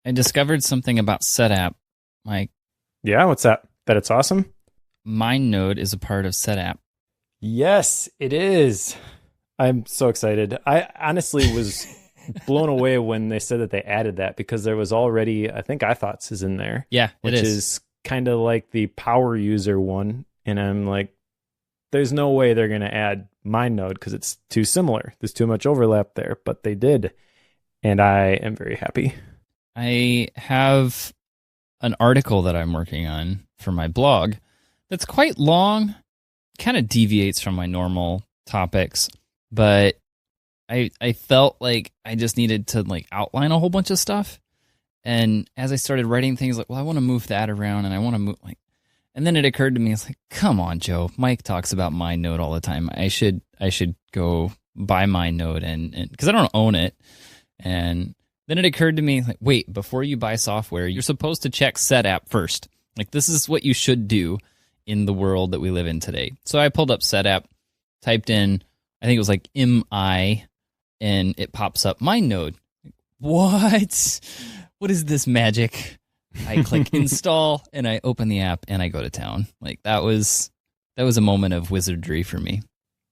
I discovered something about SetApp. Like, Yeah, what's that? That it's awesome? MindNode is a part of SetApp. Yes, it is. I'm so excited. I honestly was blown away when they said that they added that because there was already, I think, iThoughts is in there, Yeah, it which is. is kind of like the power user one. And I'm like, there's no way they're going to add MindNode because it's too similar. There's too much overlap there, but they did. And I am very happy. I have an article that I'm working on for my blog that's quite long, kind of deviates from my normal topics, but I felt like I just needed to like outline a whole bunch of stuff. And as I started writing things like, well, I want to move that around and I want to move like, and then it occurred to me, it's like, come on, Joe, Mike talks about MindNode all the time. I should go buy MindNode and because I don't own it. And then it occurred to me, like, wait, before you buy software, you're supposed to check SetApp first. Like, this is what you should do in the world that we live in today. So I pulled up SetApp, typed in, I think it was like MI, and it pops up MindNode. What? What is this magic? I click install, and I open the app, and I go to town. Like, that was a moment of wizardry for me.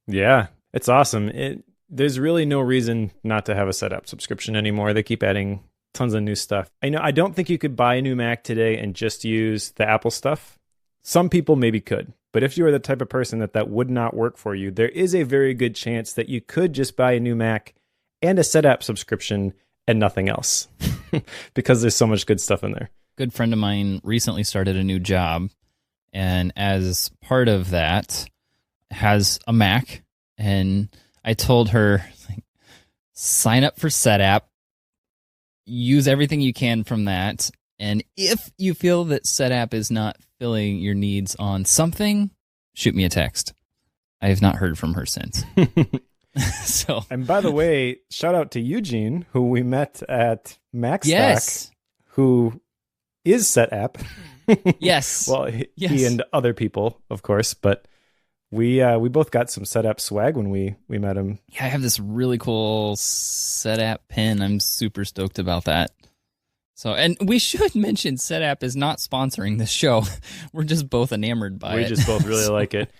Yeah, it's awesome. There's really no reason not to have a SetApp subscription anymore. They keep adding tons of new stuff. I don't think you could buy a new Mac today and just use the Apple stuff. Some people maybe could, but if you are the type of person that would not work for you, there is a very good chance that you could just buy a new Mac and a SetApp subscription and nothing else because there's so much good stuff in there. Good friend of mine recently started a new job, and as part of that has a Mac, and I told her, like, sign up for SetApp, use everything you can from that, and if you feel that SetApp is not filling your needs on something, shoot me a text. I have not heard from her since. So, and by the way, shout out to Eugene, who we met at MacStack, yes, who is SetApp. Yes. Well, he and other people, of course, but we both got some SetApp swag when we met him. Yeah, I have this really cool SetApp pin. I'm super stoked about that. So, and we should mention SetApp is not sponsoring this show. We're just both enamored by it. We just both really like it.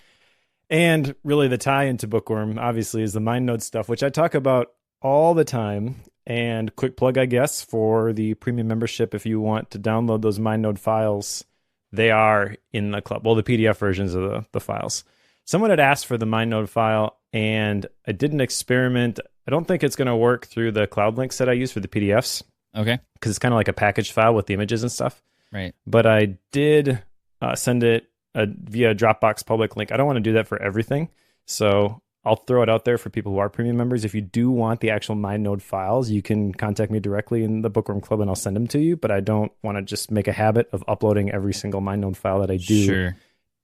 And really the tie into Bookworm, obviously, is the MindNode stuff, which I talk about all the time. And quick plug, I guess, for the premium membership, if you want to download those MindNode files, they are in the club. Well, the PDF versions of the files. Someone had asked for the MindNode file, and I did an experiment. I don't think it's going to work through the cloud links that I use for the PDFs. Okay. Because it's kind of like a package file with the images and stuff. Right. But I did send it via Dropbox public link. I don't want to do that for everything. So I'll throw it out there for people who are premium members. If you do want the actual MindNode files, you can contact me directly in the Bookworm Club and I'll send them to you. But I don't want to just make a habit of uploading every single MindNode file that I do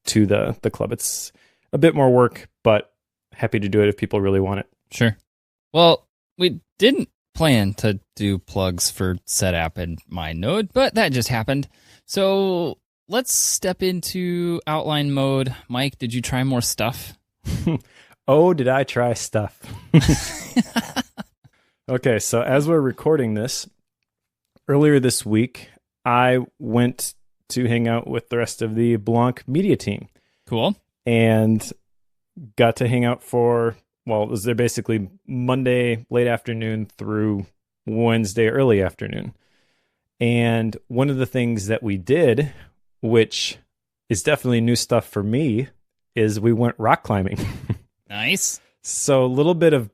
to the club. It's a bit more work, but happy to do it if people really want it. Sure. Well, we didn't plan to do plugs for SetApp and MindNode, but that just happened. So let's step into outline mode. Mike, did you try more stuff? Oh, did I try stuff? Okay, so as we're recording this, earlier this week, I went to hang out with the rest of the Blanc media team. Cool. And got to hang out for, well, it was there basically Monday late afternoon through Wednesday early afternoon. And one of the things that we did, which is definitely new stuff for me, is we went rock climbing. Nice. So a little bit of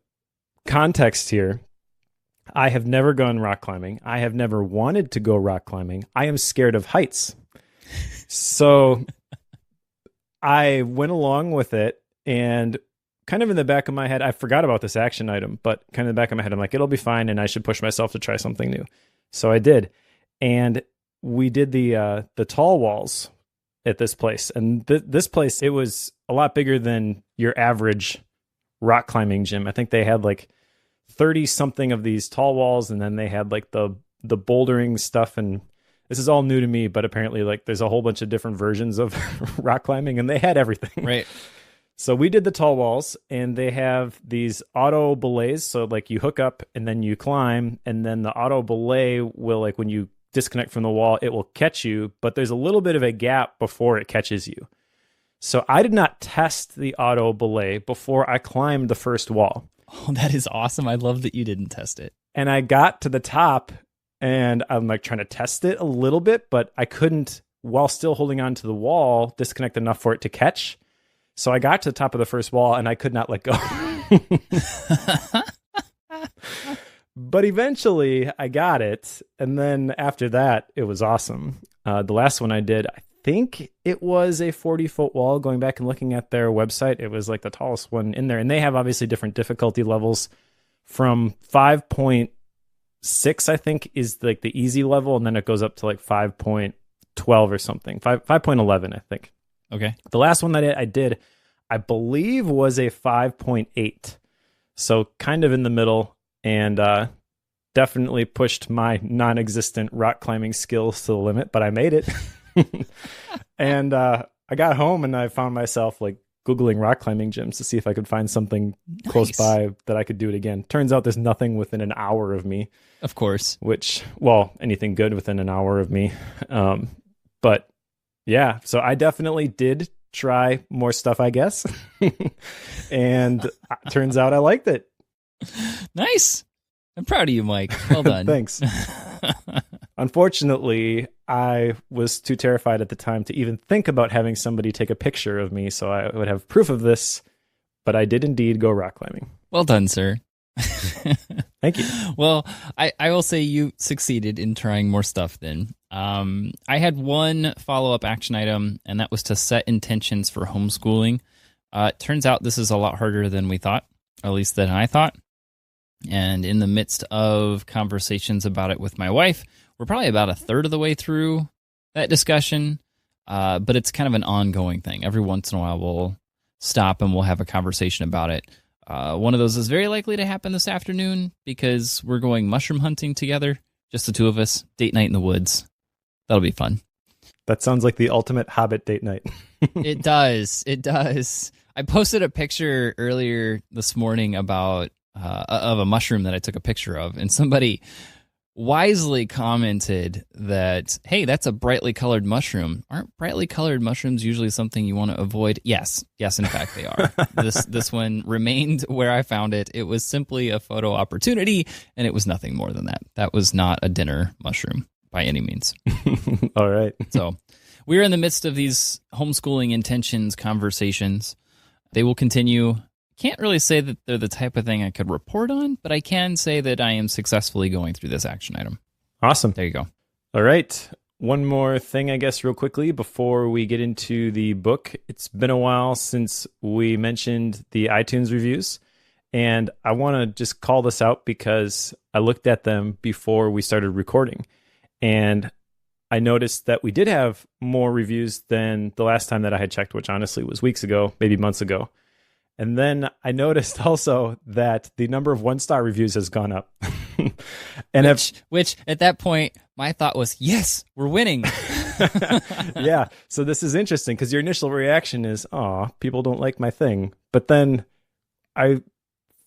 context here. I have never gone rock climbing. I have never wanted to go rock climbing. I am scared of heights. So I went along with it, and kind of in the back of my head, I forgot about this action item, but kind of in the back of my head, I'm like, it'll be fine, and I should push myself to try something new. So I did. And we did the tall walls at this place. And this place, it was a lot bigger than your average rock climbing gym. I think they had like 30 something of these tall walls, and then they had like the bouldering stuff. And this is all new to me, but apparently like there's a whole bunch of different versions of rock climbing, and they had everything. Right. So we did the tall walls, and they have these auto belays. So like you hook up and then you climb, and then the auto belay will, like when you disconnect from the wall, it will catch you, but there's a little bit of a gap before it catches you. So I did not test the auto belay before I climbed the first wall. Oh, that is awesome. I love that you didn't test it. And I got to the top and I'm like trying to test it a little bit, but I couldn't, while still holding on to the wall, disconnect enough for it to catch. So I got to the top of the first wall and I could not let go. But eventually I got it. And then after that, it was awesome. The last one I did, I think it was a 40-foot wall. Going back and looking at their website, it was like the tallest one in there. And they have obviously different difficulty levels from 5.6, I think, is like the easy level. And then it goes up to like 5.12 or something, 5.11, I think. Okay. The last one that I did, I believe, was a 5.8. So kind of in the middle, and definitely pushed my non-existent rock climbing skills to the limit, but I made it. And I got home and I found myself like Googling rock climbing gyms to see if I could find something close by that I could do it again. Turns out there's nothing within an hour of me. Of course. Which, well, anything good within an hour of me. But yeah, so I definitely did try more stuff, I guess. And turns out I liked it. Nice. I'm proud of you, Mike. Well done. Thanks. Unfortunately, I was too terrified at the time to even think about having somebody take a picture of me so I would have proof of this, but I did indeed go rock climbing. Well done, sir. Thank you. Well, I will say you succeeded in trying more stuff then. I had one follow-up action item, and that was to set intentions for homeschooling. It turns out this is a lot harder than we thought, at least than I thought. And in the midst of conversations about it with my wife, we're probably about a third of the way through that discussion, but it's kind of an ongoing thing. Every once in a while, we'll stop and we'll have a conversation about it. One of those is very likely to happen this afternoon because we're going mushroom hunting together, just the two of us, date night in the woods. That'll be fun. That sounds like the ultimate Hobbit date night. It does. It does. I posted a picture earlier this morning about of a mushroom that I took a picture of, and somebody wisely commented that, hey, that's a brightly colored mushroom. Aren't brightly colored mushrooms usually something you want to avoid? Yes, in fact they are. This one remained where I found it. It was simply a photo opportunity, and it was nothing more than that. That was not a dinner mushroom by any means. All right. So we're in the midst of these homeschooling intentions conversations. They will continue. Can't really say that they're the type of thing I could report on, but I can say that I am successfully going through this action item. Awesome. There you go. All right. One more thing, I guess, real quickly before we get into the book. It's been a while since we mentioned the iTunes reviews, and I want to just call this out because I looked at them before we started recording, and I noticed that we did have more reviews than the last time that I had checked, which honestly was weeks ago, maybe months ago. And then I noticed also that the number of one-star reviews has gone up. And which at that point, my thought was, yes, we're winning. Yeah. So this is interesting because your initial reaction is, oh, people don't like my thing. But then I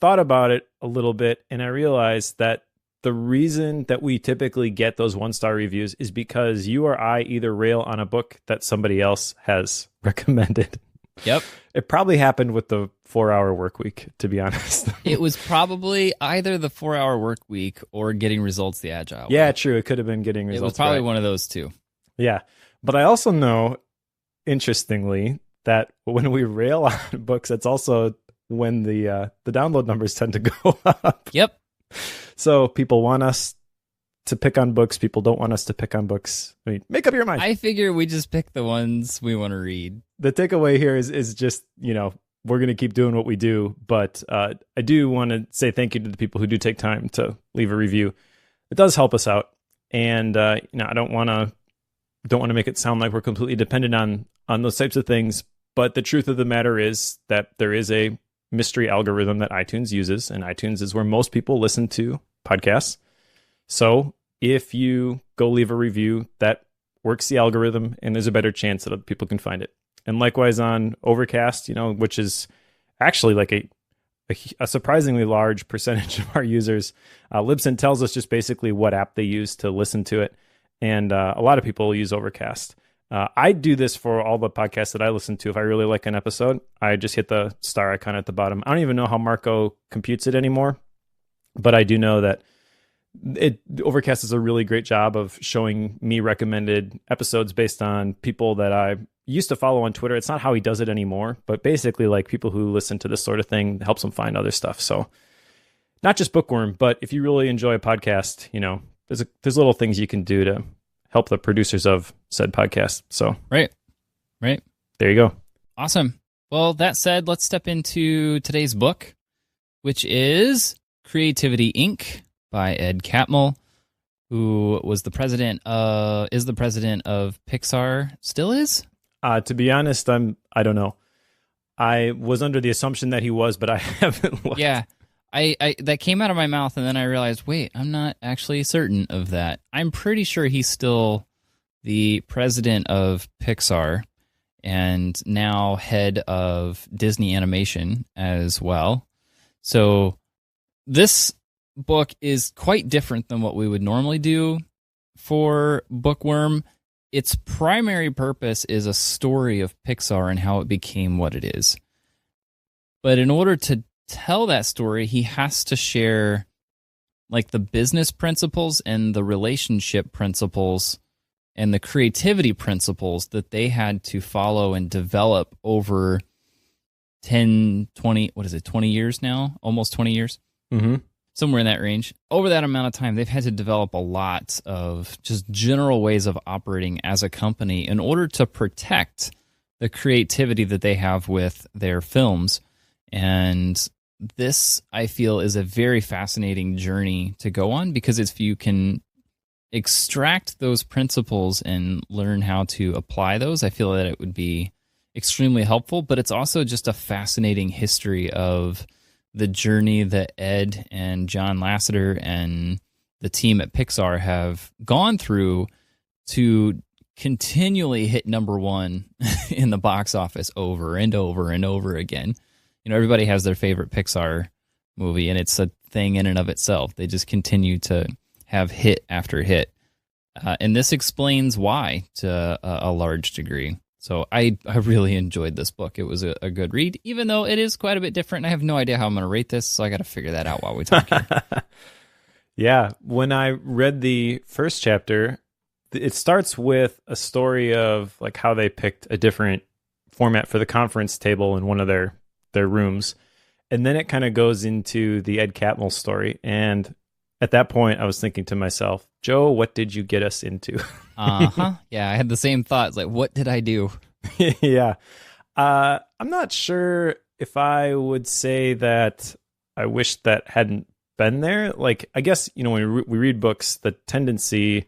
thought about it a little bit and I realized that the reason that we typically get those one-star reviews is because you or I either rail on a book that somebody else has recommended. Yep. It probably happened with the 4-hour work week, to be honest. It was probably either the 4-hour work week or Getting Results the Agile Yeah, way. True. It could have been Getting Results. It was probably right. one of those two. Yeah. But I also know, interestingly, that when we rail on books, it's also when the download numbers tend to go up. Yep. So people want us to pick on books. People don't want us to pick on books. I mean, make up your mind. I figure we just pick the ones we want to read. The takeaway here is just, we're going to keep doing what we do. But I do want to say thank you to the people who do take time to leave a review. It does help us out. And, I don't want to make it sound like we're completely dependent on those types of things. But the truth of the matter is that there is a mystery algorithm that iTunes uses, and iTunes is where most people listen to podcasts. So if you go leave a review, that works the algorithm, and there's a better chance that other people can find it. And likewise on Overcast, which is actually like a surprisingly large percentage of our users, Libsyn tells us just basically what app they use to listen to it. and a lot of people use Overcast. I do this for all the podcasts that I listen to. If I really like an episode, I just hit the star icon at the bottom. I don't even know how Marco computes it anymore, but I do know that Overcast does a really great job of showing me recommended episodes based on people that I used to follow on Twitter. It's not how he does it anymore, but basically like people who listen to this sort of thing, helps them find other stuff. So not just Bookworm, but if you really enjoy a podcast, there's little things you can do to help the producers of said podcast. So right. There you go. Awesome. Well, that said, let's step into today's book, which is Creativity Inc. by Ed Catmull, who is the president of Pixar. Still is? To be honest, I don't know. I was under the assumption that he was, but I haven't looked. Yeah. I that came out of my mouth, and then I realized, wait, I'm not actually certain of that. I'm pretty sure he's still the president of Pixar and now head of Disney Animation as well. So this book is quite different than what we would normally do for Bookworm. Its primary purpose is a story of Pixar and how it became what it is. But in order to tell that story, he has to share like the business principles and the relationship principles and the creativity principles that they had to follow and develop over 10, 20, 20 years now? Almost 20 years? Mm-hmm. Somewhere in that range. Over that amount of time, they've had to develop a lot of just general ways of operating as a company in order to protect the creativity that they have with their films. And this, I feel, is a very fascinating journey to go on, because if you can extract those principles and learn how to apply those, I feel that it would be extremely helpful. But it's also just a fascinating history of the journey that Ed and John Lasseter and the team at Pixar have gone through to continually hit number one in the box office over and over and over again. Everybody has their favorite Pixar movie, and it's a thing in and of itself. They just continue to have hit after hit. And this explains why to a large degree. So I really enjoyed this book. It was a good read, even though it is quite a bit different. I have no idea how I'm going to rate this, so I got to figure that out while we talk here. Yeah, when I read the first chapter, it starts with a story of like how they picked a different format for the conference table in one of their rooms. And then it kind of goes into the Ed Catmull story. And at that point, I was thinking to myself, Joe, what did you get us into? Yeah, I had the same thoughts. Like, what did I do? Yeah. I'm not sure if I would say that I wish that hadn't been there. Like, I guess, when we read books, the tendency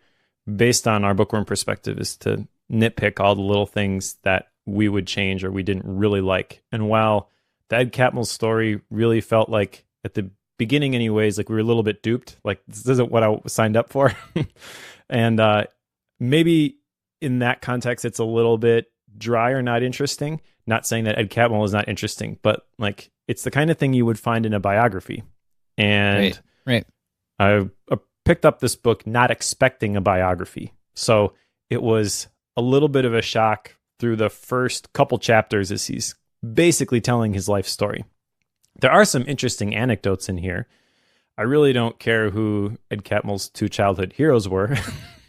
based on our Bookworm perspective is to nitpick all the little things that we would change or we didn't really like. And while the Ed Catmull story really felt like, at the beginning anyways, like we were a little bit duped, like this isn't what I signed up for. And maybe in that context, it's a little bit dry or not interesting. Not saying that Ed Catmull is not interesting, but like it's the kind of thing you would find in a biography. And right. I picked up this book not expecting a biography. So it was a little bit of a shock through the first couple chapters as he's basically telling his life story. There are some interesting anecdotes in here. I really don't care who Ed Catmull's two childhood heroes were.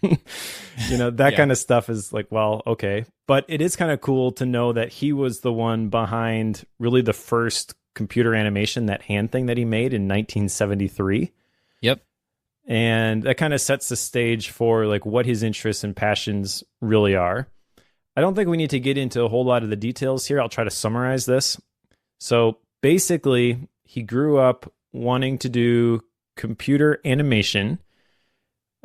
That kind of stuff is like, well, okay. But it is kind of cool to know that he was the one behind really the first computer animation, that hand thing that he made in 1973. Yep. And that kind of sets the stage for like what his interests and passions really are. I don't think we need to get into a whole lot of the details here. I'll try to summarize this. So basically, he grew up wanting to do computer animation,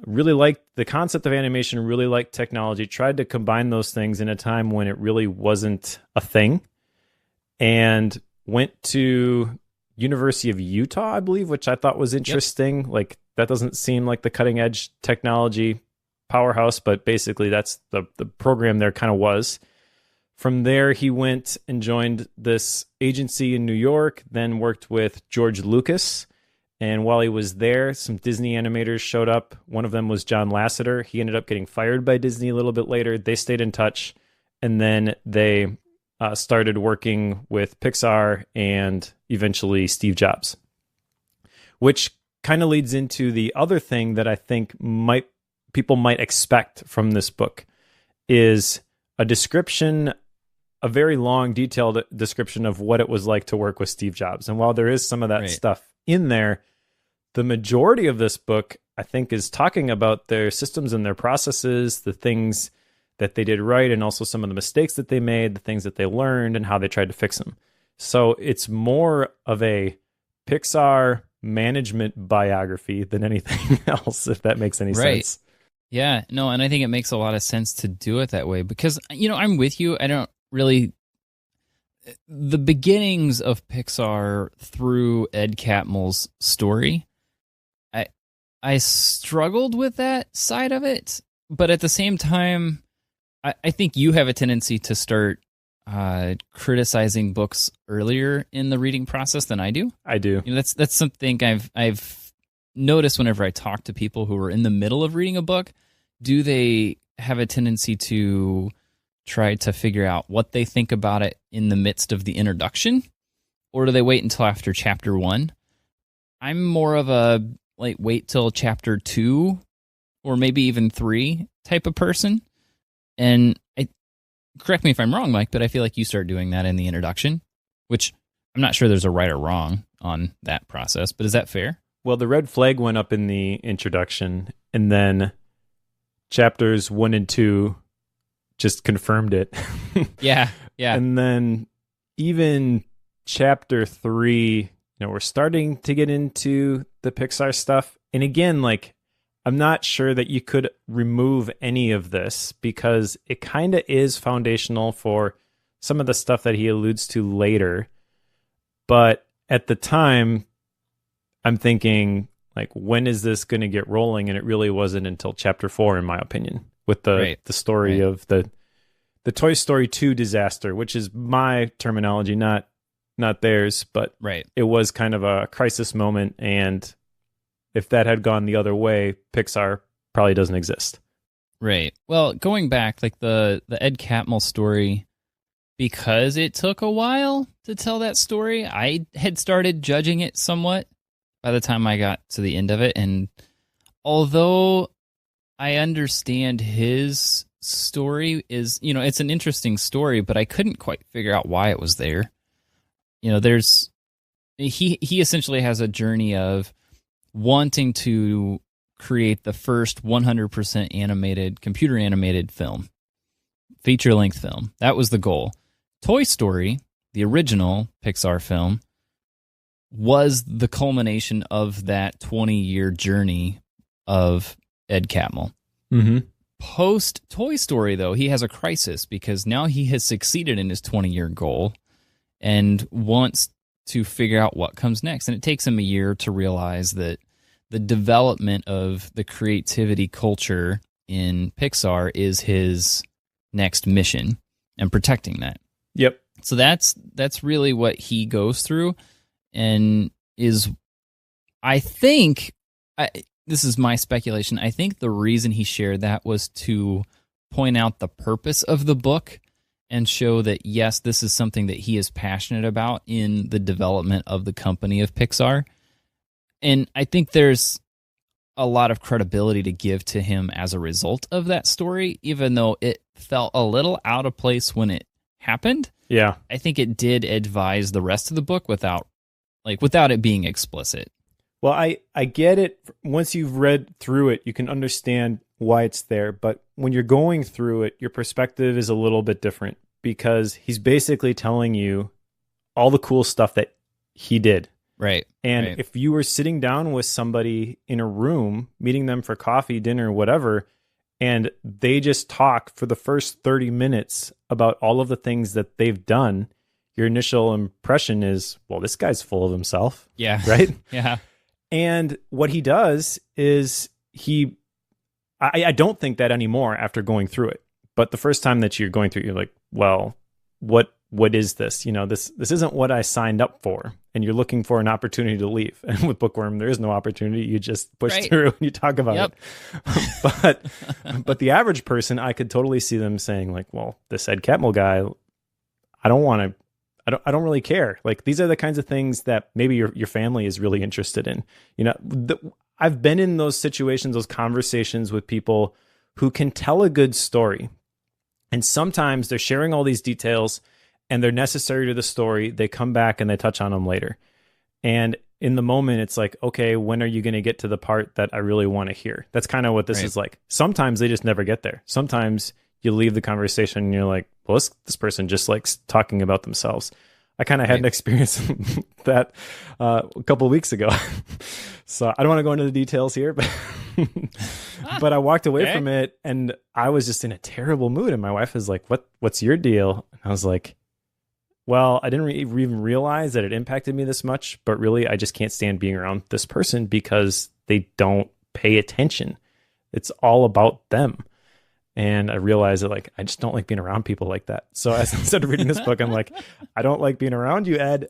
really liked the concept of animation, really liked technology, tried to combine those things in a time when it really wasn't a thing, and went to University of Utah, I believe, which I thought was interesting. Yep. Like, that doesn't seem like the cutting edge technology powerhouse, but basically that's the program there kind of was. From there, he went and joined this agency in New York, then worked with George Lucas And while he was there, some Disney animators showed up. One of them was John Lasseter. He ended up getting fired by Disney a little bit later. They stayed in touch. And then they started working with Pixar and eventually Steve Jobs, which kind of leads into the other thing that I think people might expect from this book is a description, a very long, detailed description of what it was like to work with Steve Jobs. And while there is some of that stuff in there, the majority of this book, I think, is talking about their systems and their processes, the things that they did right, and also some of the mistakes that they made, the things that they learned, and how they tried to fix them. So it's more of a Pixar management biography than anything else, if that makes any sense. Yeah, no, and I think it makes a lot of sense to do it that way because, I'm with you. I don't really... The beginnings of Pixar through Ed Catmull's story, I struggled with that side of it, but at the same time, I think you have a tendency to start criticizing books earlier in the reading process than I do. I do. That's something I've noticed whenever I talk to people who are in the middle of reading a book. Do they have a tendency to try to figure out what they think about it in the midst of the introduction, or do they wait until after chapter 1? I'm more of a wait till chapter 2 or maybe even 3 type of person. And correct me if I'm wrong, Mike, but I feel like you start doing that in the introduction, which I'm not sure there's a right or wrong on that process, but is that fair? Well, the red flag went up in the introduction, and then chapters 1 and 2 just confirmed it. Yeah. And then even chapter 3, we're starting to get into the Pixar stuff. And again, I'm not sure that you could remove any of this because it kind of is foundational for some of the stuff that he alludes to later. But at the time, I'm thinking, when is this going to get rolling? And it really wasn't until chapter 4, in my opinion, with the story of the Toy Story 2 disaster, which is my terminology, not theirs, but it was kind of a crisis moment. And if that had gone the other way, Pixar probably doesn't exist. Right. Well, going back, the Ed Catmull story, because it took a while to tell that story, I had started judging it somewhat by the time I got to the end of it. And although I understand his story is, it's an interesting story, but I couldn't quite figure out why it was there. He essentially has a journey of wanting to create the first 100% animated, computer animated film, feature-length film. That was the goal. Toy Story, the original Pixar film, was the culmination of that 20-year journey of Ed Catmull. Mm-hmm. Post Toy Story, though, he has a crisis because now he has succeeded in his 20-year goal and wants to figure out what comes next. And it takes him a year to realize that the development of the creativity culture in Pixar is his next mission and protecting that. Yep. So that's really what he goes through and is, I think, this is my speculation, I think the reason he shared that was to point out the purpose of the book and show that, yes, this is something that he is passionate about in the development of the company of Pixar. And I think there's a lot of credibility to give to him as a result of that story, even though it felt a little out of place when it happened. Yeah. I think it did advise the rest of the book without it being explicit. Well, I get it. Once you've read through it, you can understand why it's there. But when you're going through it, your perspective is a little bit different because he's basically telling you all the cool stuff that he did. Right. And if you were sitting down with somebody in a room, meeting them for coffee, dinner, whatever, and they just talk for the first 30 minutes about all of the things that they've done, your initial impression is, well, this guy's full of himself. Yeah. Right? Yeah. And what he does is I don't think that anymore after going through it. But the first time that you're going through it, you're like, well, what what is this? This isn't what I signed up for, and you're looking for an opportunity to leave. And with Bookworm, there is no opportunity. You just push through and you talk about it. But the average person, I could totally see them saying like, well, this Ed Catmull guy, I don't really care. Like, these are the kinds of things that maybe your family is really interested in. I've been in those situations, those conversations with people who can tell a good story. And sometimes they're sharing all these details and they're necessary to the story. They come back and they touch on them later. And in the moment, it's like, okay, when are you going to get to the part that I really want to hear? That's kind of what this is like. Sometimes they just never get there. Sometimes you leave the conversation and you're like, well, this person just likes talking about themselves. I kind of had an experience that a couple of weeks ago. So I don't want to go into the details here, but I walked away from it and I was just in a terrible mood. And my wife was like, what's your deal? And I was like, well, I didn't even realize that it impacted me this much, but really I just can't stand being around this person because they don't pay attention. It's all about them. And I realized that, like, I just don't like being around people like that. So as I started reading this book, I'm like, I don't like being around you, Ed.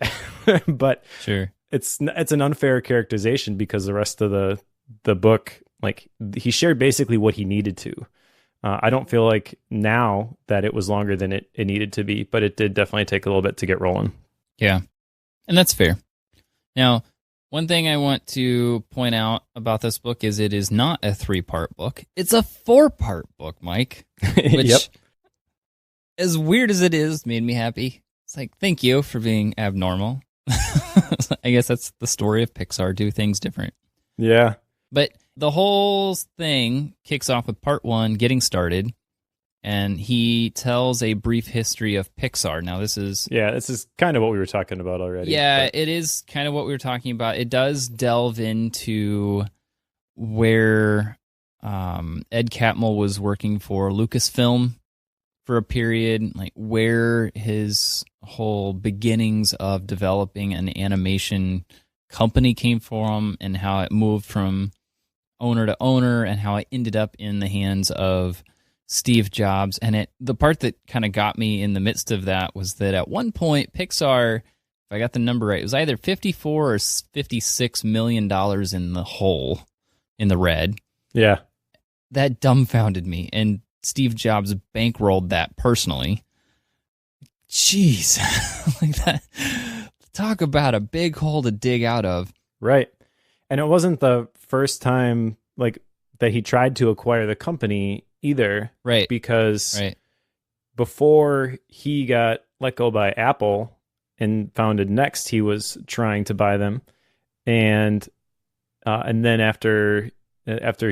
But sure, it's an unfair characterization because the rest of the book, like, he shared basically what he needed to. I don't feel like now that it was longer than it needed to be, but it did definitely take a little bit to get rolling. Yeah, and that's fair. Now, one thing I want to point out about this book is it is not a 3-part book. It's a 4-part book, Mike. Which, as weird as it is, made me happy. It's like, thank you for being abnormal. I guess that's the story of Pixar, do things different. Yeah. But the whole thing kicks off with part 1, getting started. And he tells a brief history of Pixar. Now, this is kind of what we were talking about already. Yeah, it is kind of what we were talking about. It does delve into where Ed Catmull was working for Lucasfilm for a period, like where his whole beginnings of developing an animation company came from and how it moved from owner to owner and how it ended up in the hands of Steve Jobs. And the part that kind of got me in the midst of that was that at one point, Pixar, if I got the number right, it was either $54 or $56 million in the hole, in the red. Yeah. That dumbfounded me. And Steve Jobs bankrolled that personally. Jeez. Like that. Talk about a big hole to dig out of. Right. And it wasn't the first time like that he tried to acquire the company either, right? Because before he got let go by Apple and founded Next, he was trying to buy them, and then after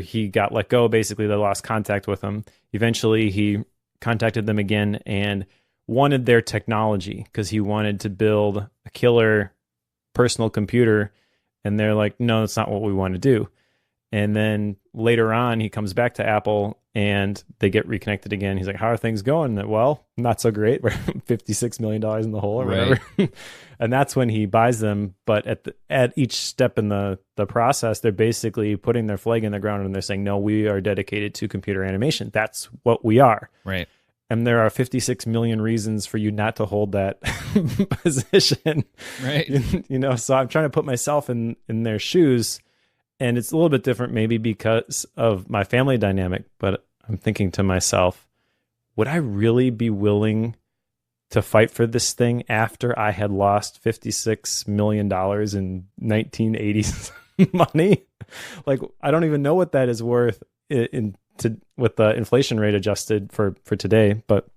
he got let go, basically they lost contact with him. Eventually, he contacted them again and wanted their technology because he wanted to build a killer personal computer, and they're like, "No, that's not what we want to do." And then later on, he comes back to Apple and they get reconnected again. He's like, how are things going? Well, not so great. We're $56 million in the hole or whatever. And that's when he buys them. But at each step in the process, they're basically putting their flag in the ground and they're saying, no, we are dedicated to computer animation. That's what we are. Right. And there are 56 million reasons for you not to hold that position. Right. So I'm trying to put myself in their shoes. And it's a little bit different maybe because of my family dynamic, but I'm thinking to myself, would I really be willing to fight for this thing after I had lost $56 million in 1980s money? Like, I don't even know what that is worth with the inflation rate adjusted for today, but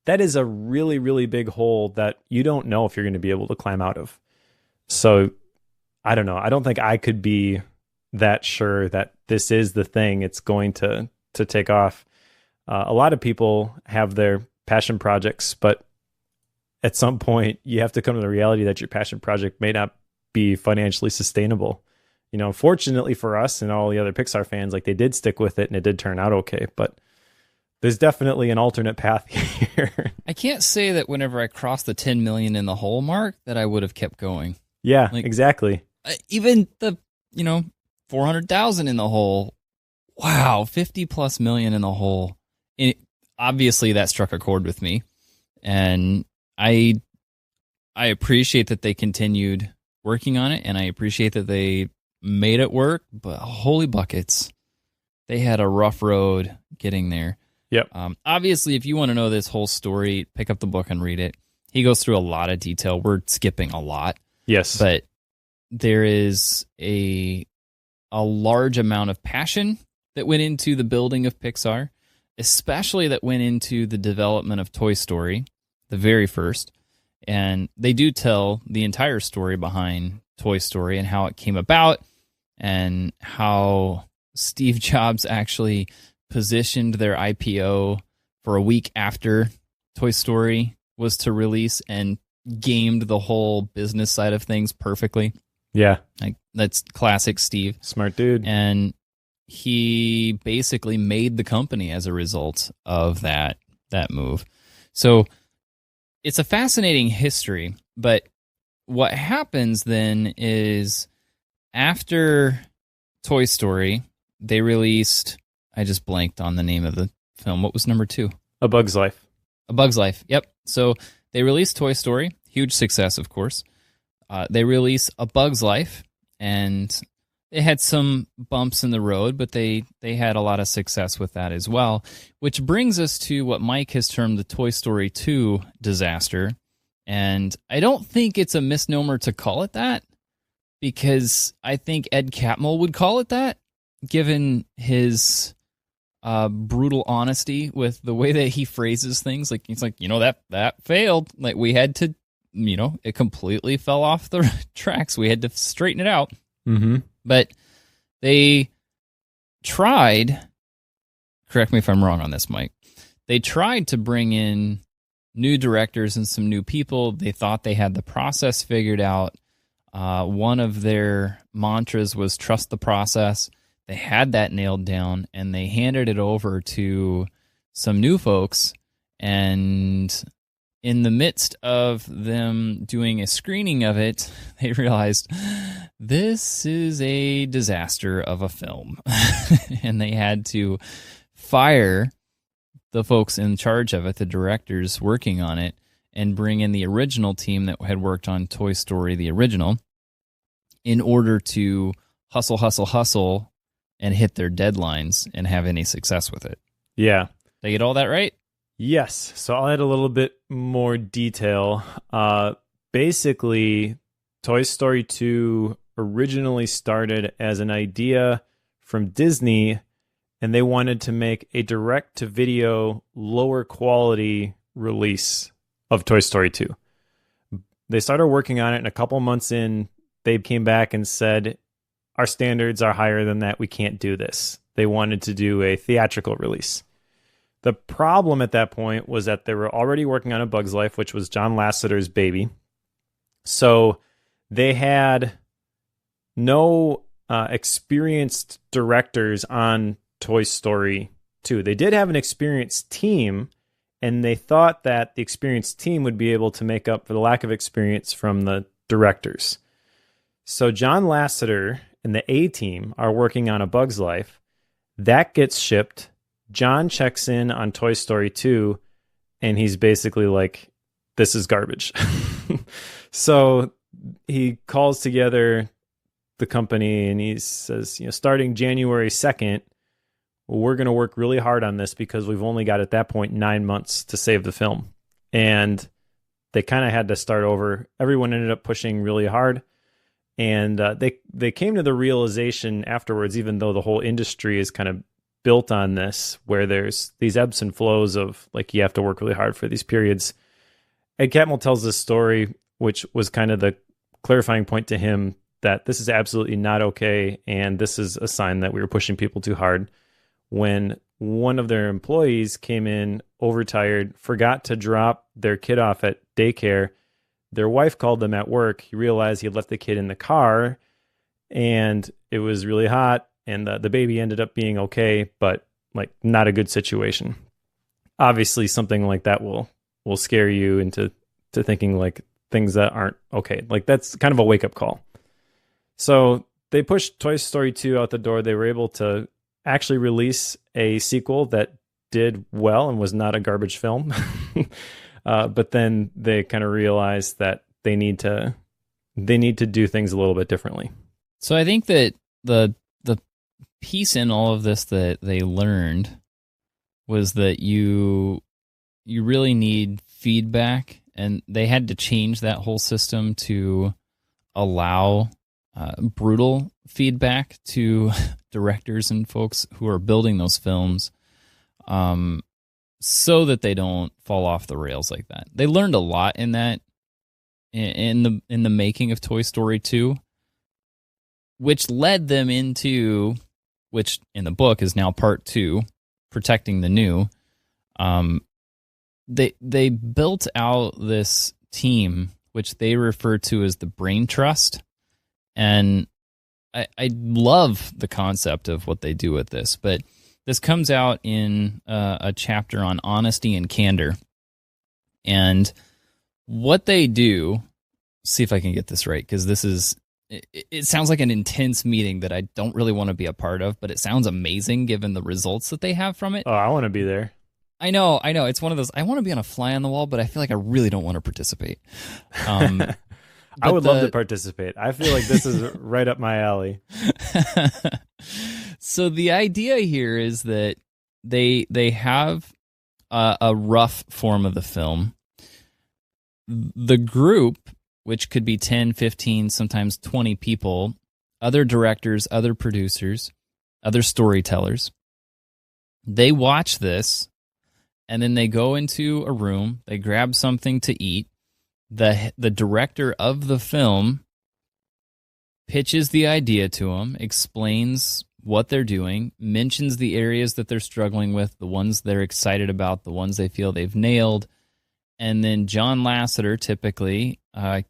that is a really, really big hole that you don't know if you're going to be able to climb out of. So I don't know. I don't think I could be that sure that this is the thing. It's going to take off. A lot of people have their passion projects, but at some point you have to come to the reality that your passion project may not be financially sustainable. Fortunately for us and all the other Pixar fans, like they did stick with it and it did turn out okay, but there's definitely an alternate path here. I can't say that whenever I crossed the 10 million in the hole mark that I would have kept going. Yeah, exactly. Even the 400,000 in the hole, wow, 50 plus million in the hole. Obviously that struck a chord with me, and I appreciate that they continued working on it, and I appreciate that they made it work, but holy buckets, they had a rough road getting there. Yep. Obviously, if you want to know this whole story, pick up the book and read it. He goes through a lot of detail. We're skipping a lot. Yes. But there is a large amount of passion that went into the building of Pixar, especially that went into the development of Toy Story, the very first. And they do tell the entire story behind Toy Story and how it came about and how Steve Jobs actually positioned their IPO for a week after Toy Story was to release and gamed the whole business side of things perfectly. Yeah. Like, that's classic Steve. Smart dude. And he basically made the company as a result of that move. So it's a fascinating history, but what happens then is after Toy Story, they released, I just blanked on the name of the film. What was number 2? A Bug's Life. A Bug's Life. Yep. So they released Toy Story, huge success, of course. They released A Bug's Life, and it had some bumps in the road, but they had a lot of success with that as well, which brings us to what Mike has termed the Toy Story 2 disaster. And I don't think it's a misnomer to call it that, because I think Ed Catmull would call it that, given his brutal honesty with the way that he phrases things. Like, he's like, that failed. Like, we had to, it completely fell off the tracks. We had to straighten it out. Mm-hmm. But they tried, correct me if I'm wrong on this, Mike, they tried to bring in new directors and some new people. They thought they had the process figured out. One of their mantras was trust the process. They had that nailed down, and they handed it over to some new folks. And in the midst of them doing a screening of it, they realized this is a disaster of a film. And they had to fire the folks in charge of it, the directors working on it, and bring in the original team that had worked on Toy Story, the original, in order to hustle, and hit their deadlines and have any success with it. Yeah. Did I get all that right? Yes. So I'll add a little bit more detail. Basically, Toy Story 2 originally started as an idea from Disney, and they wanted to make a direct-to-video, lower quality release of Toy Story 2. They started working on it, and a couple months in, they came back and said, our standards are higher than that. We can't do this. They wanted to do a theatrical release. The problem at that point was that they were already working on A Bug's Life, which was John Lasseter's baby. So they had no experienced directors on Toy Story 2. They did have an experienced team, and they thought that the experienced team would be able to make up for the lack of experience from the directors. So John Lasseter and the A-team are working on A Bug's Life. That gets shipped. John checks in on Toy Story 2, and he's basically like, this is garbage. So he calls together the company, and he says, starting January 2nd, we're going to work really hard on this because we've only got, at that point, 9 months to save the film. And they kind of had to start over. Everyone ended up pushing really hard. And they came to the realization afterwards, even though the whole industry is kind of built on this, where there's these ebbs and flows of, like, you have to work really hard for these periods. Ed Catmull tells this story, which was kind of the clarifying point to him that this is absolutely not okay, and this is a sign that we were pushing people too hard. When one of their employees came in overtired, forgot to drop their kid off at daycare, their wife called them at work. He realized he had left the kid in the car, and it was really hot, and the baby ended up being okay, but like not a good situation. Obviously, something like that will scare you into thinking like things that aren't okay. Like, that's kind of a wake-up call. So they pushed Toy Story 2 out the door. They were able to actually release a sequel that did well and was not a garbage film. But then they kind of realize that they need to do things a little bit differently. So I think that the piece in all of this that they learned was that you really need feedback, and they had to change that whole system to allow brutal feedback to directors and folks who are building those films, so that they don't fall off the rails like that. They learned a lot in that, in the making of Toy Story 2, which led them into, which in the book is now part 2, Protecting the New. They built out this team, which they refer to as the Braintrust, and I love the concept of what they do with this. But this comes out in a chapter on honesty and candor, and what they do. See if I can get this right, because this is. It sounds like an intense meeting that I don't really want to be a part of, but it sounds amazing given the results that they have from it. Oh, I want to be there. I know. It's one of those, I want to be on a fly on the wall, but I feel like I really don't want to participate. I would love to participate. I feel like this is right up my alley. So the idea here is that they have a rough form of the film. The group, which could be 10, 15, sometimes 20 people, other directors, other producers, other storytellers. They watch this, and then they go into a room, they grab something to eat. The director of the film pitches the idea to them, explains what they're doing, mentions the areas that they're struggling with, the ones they're excited about, the ones they feel they've nailed. And then John Lasseter typically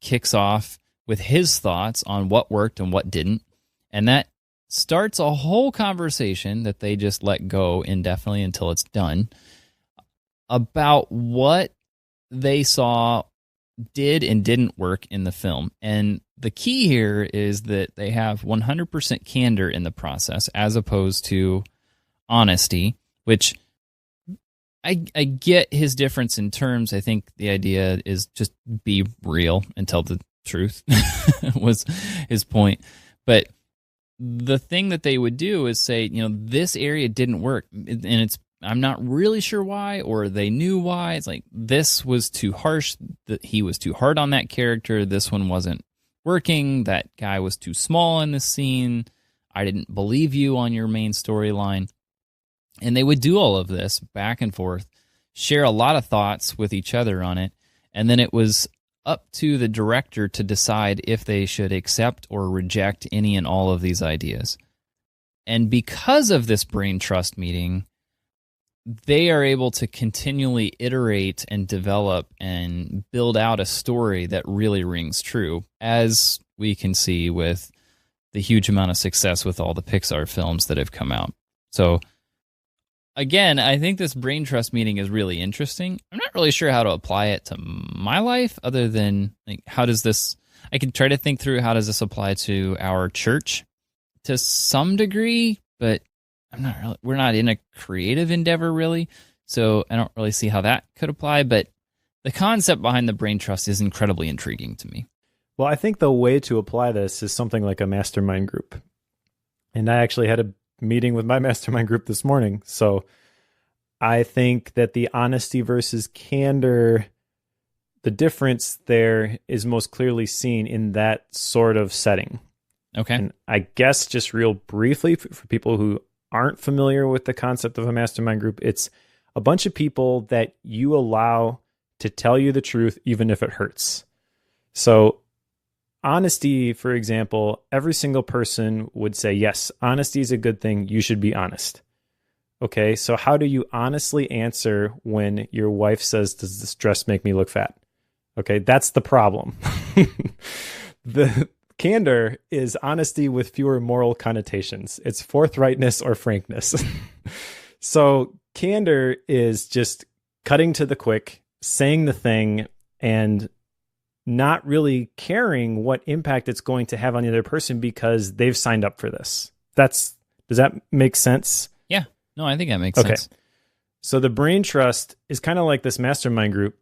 kicks off with his thoughts on what worked and what didn't. And that starts a whole conversation that they just let go indefinitely until it's done about what they saw did and didn't work in the film. And the key here is that they have 100% candor in the process as opposed to honesty, which I get his difference in terms. I think the idea is just be real and tell the truth was his point. But the thing that they would do is say, this area didn't work, and I'm not really sure why, or they knew why. It's like, this was too harsh, that he was too hard on that character, this one wasn't working, that guy was too small in this scene, I didn't believe you on your main storyline. And they would do all of this back and forth, share a lot of thoughts with each other on it, and then it was up to the director to decide if they should accept or reject any and all of these ideas. And because of this brain trust meeting, they are able to continually iterate and develop and build out a story that really rings true, as we can see with the huge amount of success with all the Pixar films that have come out. So again, I think this brain trust meeting is really interesting. I'm not really sure how to apply it to my life, other than how does this, I could try to think through how does this apply to our church to some degree, but we're not in a creative endeavor really, so I don't really see how that could apply, but the concept behind the brain trust is incredibly intriguing to me. Well, I think the way to apply this is something like a mastermind group. And I actually had a meeting with my mastermind group this morning. So I think that the honesty versus candor, the difference there is most clearly seen in that sort of setting. Okay. And I guess just real briefly for people who aren't familiar with the concept of a mastermind group, it's a bunch of people that you allow to tell you the truth, even if it hurts. So honesty, for example, every single person would say, yes, honesty is a good thing. You should be honest. Okay, so how do you honestly answer when your wife says, does this dress make me look fat? Okay, that's the problem. The candor is honesty with fewer moral connotations. It's forthrightness or frankness. So candor is just cutting to the quick, saying the thing, and not really caring what impact it's going to have on the other person because they've signed up for this. Does that make sense? Yeah. No, I think that makes sense. So the brain trust is kind of like this mastermind group.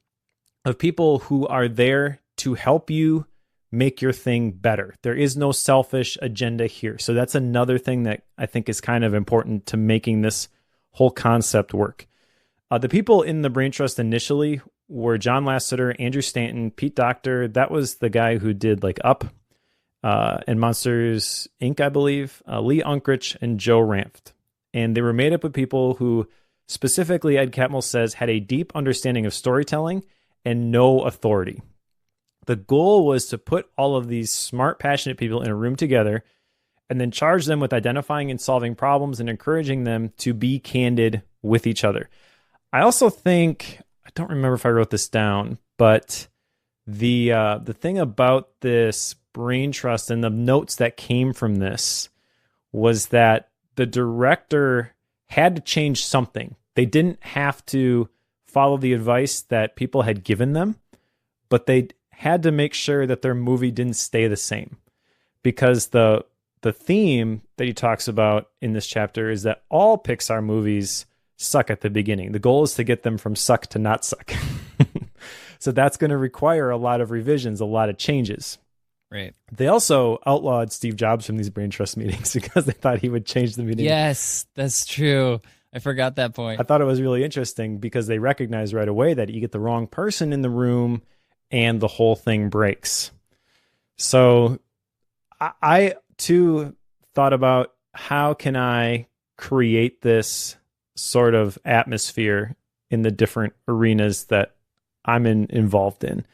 of people who are there to help you make your thing better. There is no selfish agenda here. So that's another thing that I think is kind of important to making this whole concept work. The people in the Braintrust initially were John Lasseter, Andrew Stanton, Pete Docter. That was the guy who did like Up and Monsters, Inc., I believe, Lee Unkrich, and Joe Ranft. And they were made up of people who, specifically Ed Catmull says, had a deep understanding of storytelling and no authority. The goal was to put all of these smart, passionate people in a room together and then charge them with identifying and solving problems and encouraging them to be candid with each other. I also think, I don't remember if I wrote this down, but the thing about this Braintrust and the notes that came from this was that the director had to change something. They didn't have to follow the advice that people had given them, but they had to make sure that their movie didn't stay the same. Because the theme that he talks about in this chapter is that all Pixar movies suck at the beginning. The goal is to get them from suck to not suck. So that's going to require a lot of revisions, a lot of changes. Right. They also outlawed Steve Jobs from these Braintrust meetings because they thought he would change the meeting. Yes, that's true. I forgot that point. I thought it was really interesting because they recognized right away that you get the wrong person in the room and the whole thing breaks. So I too thought about how can I create this sort of atmosphere in the different arenas that I'm involved in.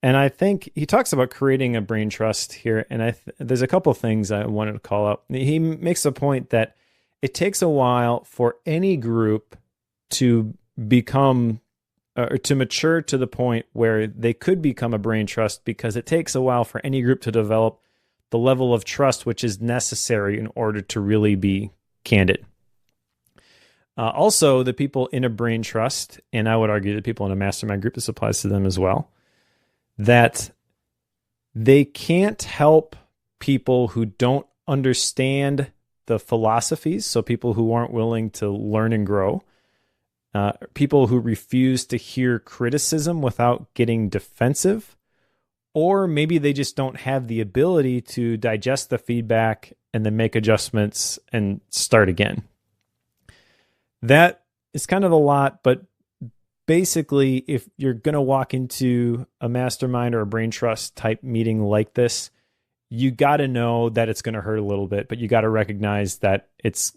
And I think he talks about creating a brain trust here. And there's a couple of things I wanted to call out. He makes a point that it takes a while for any group to become or to mature to the point where they could become a brain trust, because it takes a while for any group to develop the level of trust which is necessary in order to really be candid. Also, the people in a brain trust, and I would argue the people in a mastermind group, this applies to them as well, that they can't help people who don't understand the philosophies, so people who aren't willing to learn and grow, people who refuse to hear criticism without getting defensive, or maybe they just don't have the ability to digest the feedback and then make adjustments and start again. That is kind of a lot, but basically, if you're going to walk into a mastermind or a brain trust type meeting like this, you got to know that it's going to hurt a little bit, but you got to recognize that it's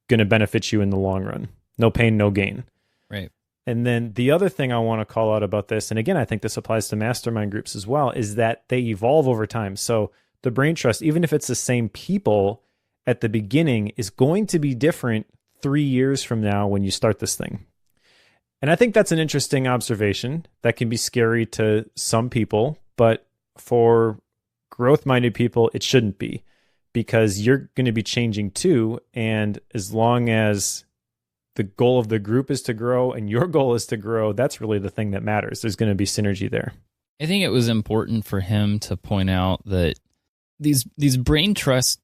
going to benefit you in the long run. No pain, no gain. Right. And then the other thing I want to call out about this, and again, I think this applies to mastermind groups as well, is that they evolve over time. So the brain trust, even if it's the same people at the beginning, is going to be different 3 years from now when you start this thing. And I think that's an interesting observation that can be scary to some people, but for growth-minded people, it shouldn't be, because you're going to be changing too. And as long as the goal of the group is to grow and your goal is to grow, that's really the thing that matters. There's going to be synergy there. I think it was important for him to point out that these brain trust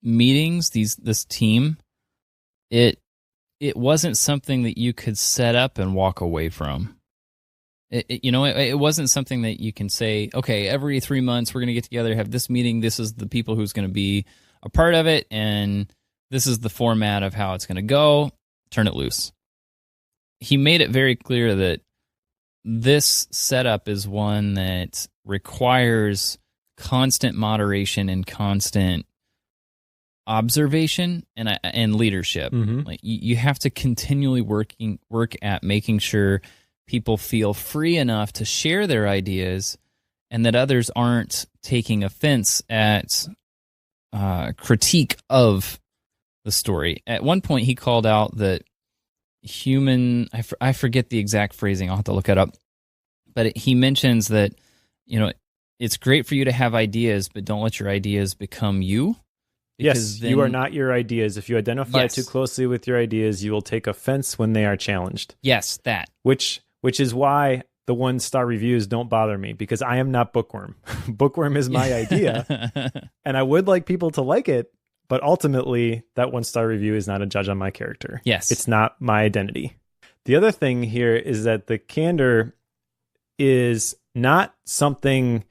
meetings, this team, it wasn't something that you could set up and walk away from. It wasn't something that you can say, okay, every 3 months we're going to get together, have this meeting. This is the people who's going to be a part of it, and this is the format of how it's going to go. Turn it loose. He made it very clear that this setup is one that requires constant moderation and constant observation and leadership. Mm-hmm. Like you have to continually work at making sure people feel free enough to share their ideas, and that others aren't taking offense at critique of the story. At one point, he called out that I forget the exact phrasing. I'll have to look it up. But he mentions that, it's great for you to have ideas, but don't let your ideas become you. Yes, you are not your ideas. If you identify too closely with your ideas, you will take offense when they are challenged. Yes, that. Which is why the 1-star reviews don't bother me, because I am not Bookworm. Bookworm is my idea, and I would like people to like it, but ultimately that 1-star review is not a judge on my character. Yes. It's not my identity. The other thing here is that the Candor is not something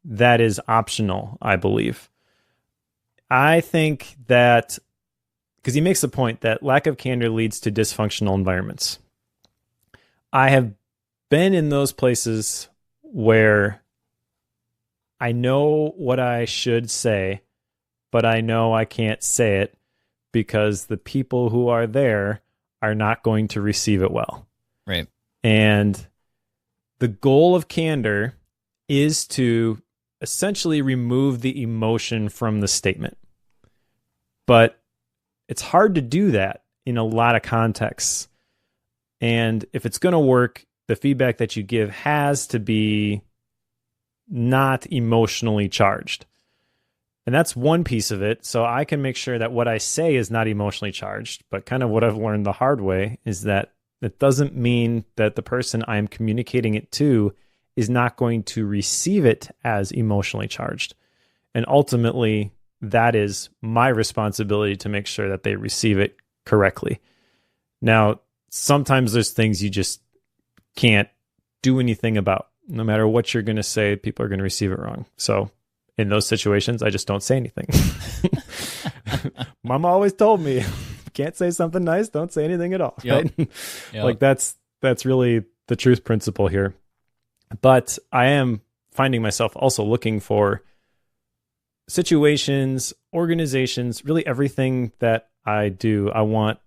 that is optional, I believe. I think that, because he makes the point that lack of candor leads to dysfunctional environments. I have been in those places where I know what I should say, but I know I can't say it because the people who are there are not going to receive it well. Right. And the goal of candor is to essentially remove the emotion from the statement. But it's hard to do that in a lot of contexts. And if it's going to work, the feedback that you give has to be not emotionally charged. And that's one piece of it. So I can make sure that what I say is not emotionally charged. But kind of what I've learned the hard way is that it doesn't mean that the person I'm communicating it to is not going to receive it as emotionally charged. And ultimately, that is my responsibility to make sure that they receive it correctly. Now, sometimes there's things you just can't do anything about. No matter what you're going to say, people are going to receive it wrong. So in those situations, I just don't say anything. Mom always told me, can't say something nice, don't say anything at all. Yep. Right? Yep. Like that's really the truth principle here. But I am finding myself also looking for situations, organizations, really everything that I do. I want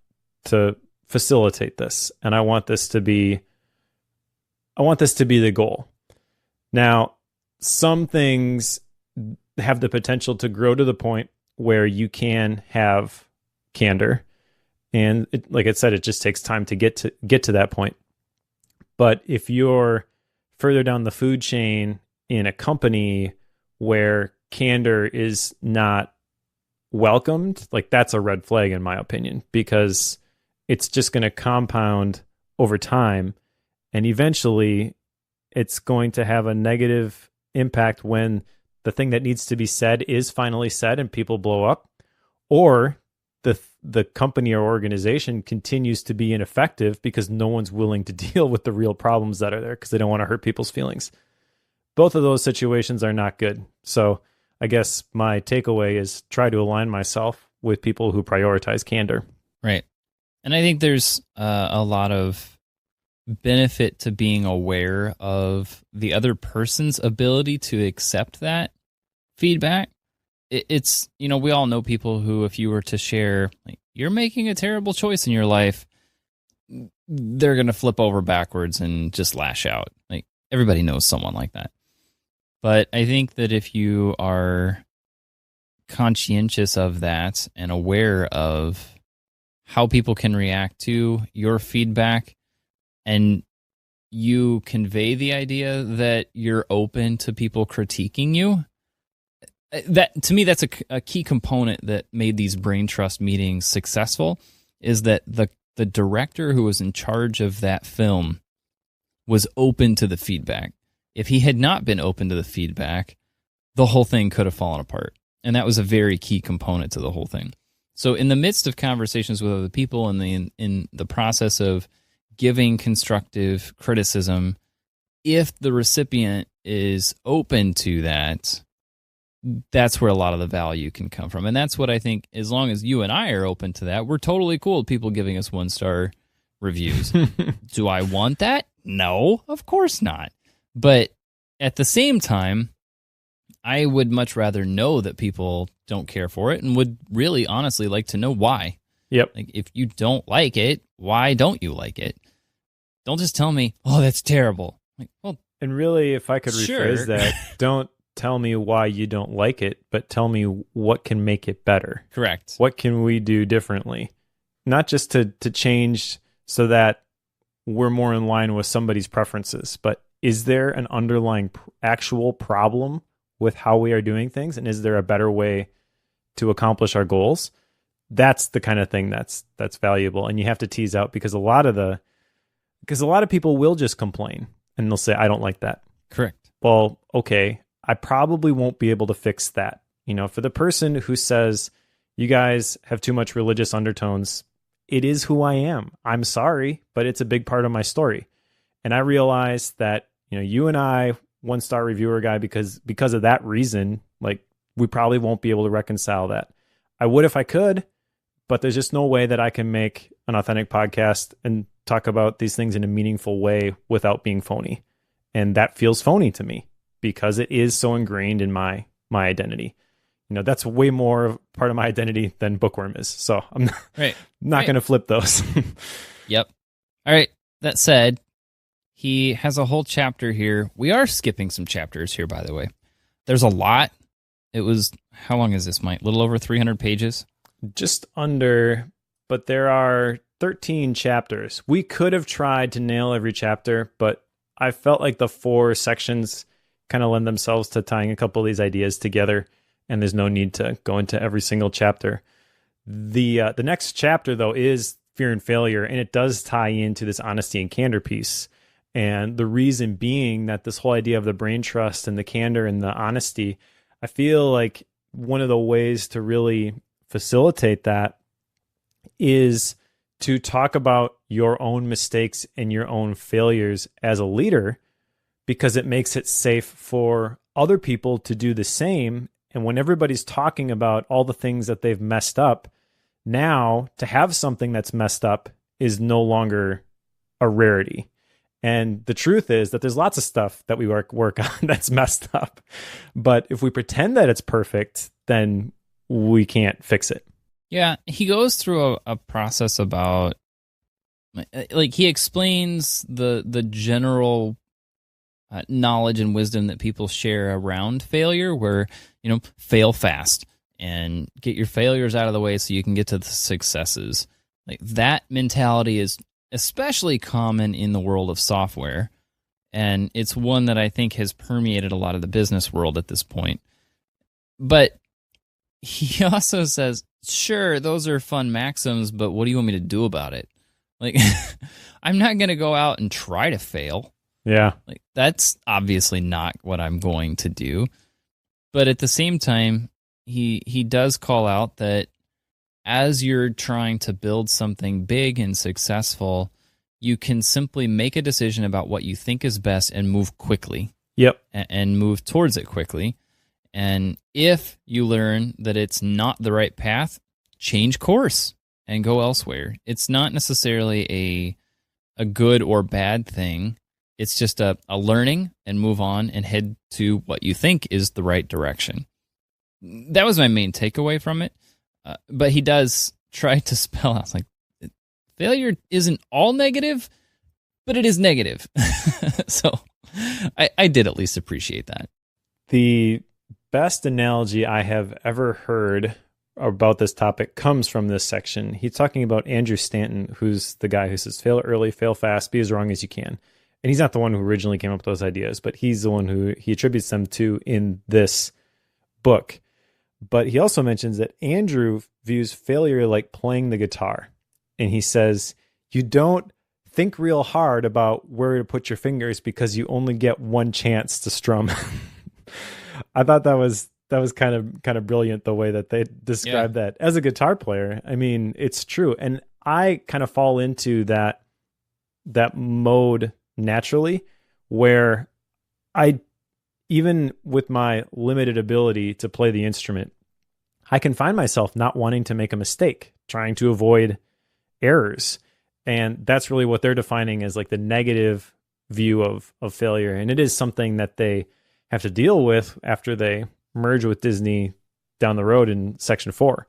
to facilitate this, and I want this to be the goal. Now, some things have the potential to grow to the point where you can have candor, and like I said, it just takes time to get to that point. But if you're further down the food chain in a company where candor is not welcomed, like that's a red flag in my opinion, because it's just going to compound over time, and eventually it's going to have a negative impact when the thing that needs to be said is finally said and people blow up, or the company or organization continues to be ineffective because no one's willing to deal with the real problems that are there because they don't want to hurt people's feelings. Both of those situations are not good. So I guess my takeaway is try to align myself with people who prioritize candor. Right. And I think there's a lot of benefit to being aware of the other person's ability to accept that feedback. It's, we all know people who, if you were to share, like, you're making a terrible choice in your life, they're going to flip over backwards and just lash out. Like, everybody knows someone like that. But I think that if you are conscientious of that and aware of how people can react to your feedback, and you convey the idea that you're open to people critiquing you, that to me, that's a key component that made these Braintrust meetings successful, is that the director who was in charge of that film was open to the feedback. If he had not been open to the feedback, the whole thing could have fallen apart. And that was a very key component to the whole thing. So in the midst of conversations with other people and in the process of giving constructive criticism, if the recipient is open to that, that's where a lot of the value can come from. And that's what I think, as long as you and I are open to that, we're totally cool with people giving us 1-star reviews. Do I want that? No, of course not. But at the same time, I would much rather know that people don't care for it, and would really honestly like to know why. Yep. Like, if you don't like it, why don't you like it? Don't just tell me, oh, that's terrible. Like, well, and really, if I could rephrase that, don't tell me why you don't like it, but tell me what can make it better. Correct. What can we do differently? Not just to change so that we're more in line with somebody's preferences, but is there an underlying actual problem with how we are doing things? And is there a better way to accomplish our goals? That's the kind of thing that's valuable. And you have to tease out, because a lot of people will just complain and they'll say, I don't like that. Correct. Well, okay, I probably won't be able to fix that. For the person who says, you guys have too much religious undertones, it is who I am. I'm sorry, but it's a big part of my story. And I realize that, You and I, 1-star reviewer guy, because of that reason, like we probably won't be able to reconcile that. I would if I could, but there's just no way that I can make an authentic podcast and talk about these things in a meaningful way without being phony. And that feels phony to me because it is so ingrained in my identity. That's way more of part of my identity than Bookworm is. So I'm not going to flip those. Yep. All right. That said, he has a whole chapter here. We are skipping some chapters here, by the way. There's a lot. It was, how long is this, Mike? A little over 300 pages? Just under, but there are 13 chapters. We could have tried to nail every chapter, but I felt like the 4 sections kind of lend themselves to tying a couple of these ideas together, and there's no need to go into every single chapter. The next chapter, though, is fear and failure, and it does tie into this honesty and candor piece. And the reason being that this whole idea of the brain trust and the candor and the honesty, I feel like one of the ways to really facilitate that is to talk about your own mistakes and your own failures as a leader, because it makes it safe for other people to do the same. And when everybody's talking about all the things that they've messed up, now to have something that's messed up is no longer a rarity. And the truth is that there's lots of stuff that we work on that's messed up. But if we pretend that it's perfect, then we can't fix it. Yeah, he goes through a process about, like, he explains the general knowledge and wisdom that people share around failure, where, fail fast and get your failures out of the way so you can get to the successes. Like, that mentality is especially common in the world of software, and it's one that I think has permeated a lot of the business world at this point. But he also says, sure, those are fun maxims, but what do you want me to do about it? Like, I'm not going to go out and try to fail. Yeah. Like, that's obviously not what I'm going to do. But at the same time, he does call out that as you're trying to build something big and successful, you can simply make a decision about what you think is best and move quickly. Yep. And move towards it quickly. And if you learn that it's not the right path, change course and go elsewhere. It's not necessarily a good or bad thing. It's just a learning, and move on and head to what you think is the right direction. That was my main takeaway from it. But he does try to spell out, like, failure isn't all negative, but it is negative. So I did at least appreciate that. The best analogy I have ever heard about this topic comes from this section. He's talking about Andrew Stanton, who's the guy who says, fail early, fail fast, be as wrong as you can. And he's not the one who originally came up with those ideas, but he's the one who he attributes them to in this book. But he also mentions that Andrew views failure like playing the guitar. And he says, you don't think real hard about where to put your fingers because you only get one chance to strum. I thought that was kind of brilliant, the way that they described that. As a guitar player, I mean, it's true. And I kind of fall into that mode naturally, where I, even with my limited ability to play the instrument, I can find myself not wanting to make a mistake, trying to avoid errors. And that's really what they're defining as like the negative view of failure. And it is something that they have to deal with after they merge with Disney down the road in section 4.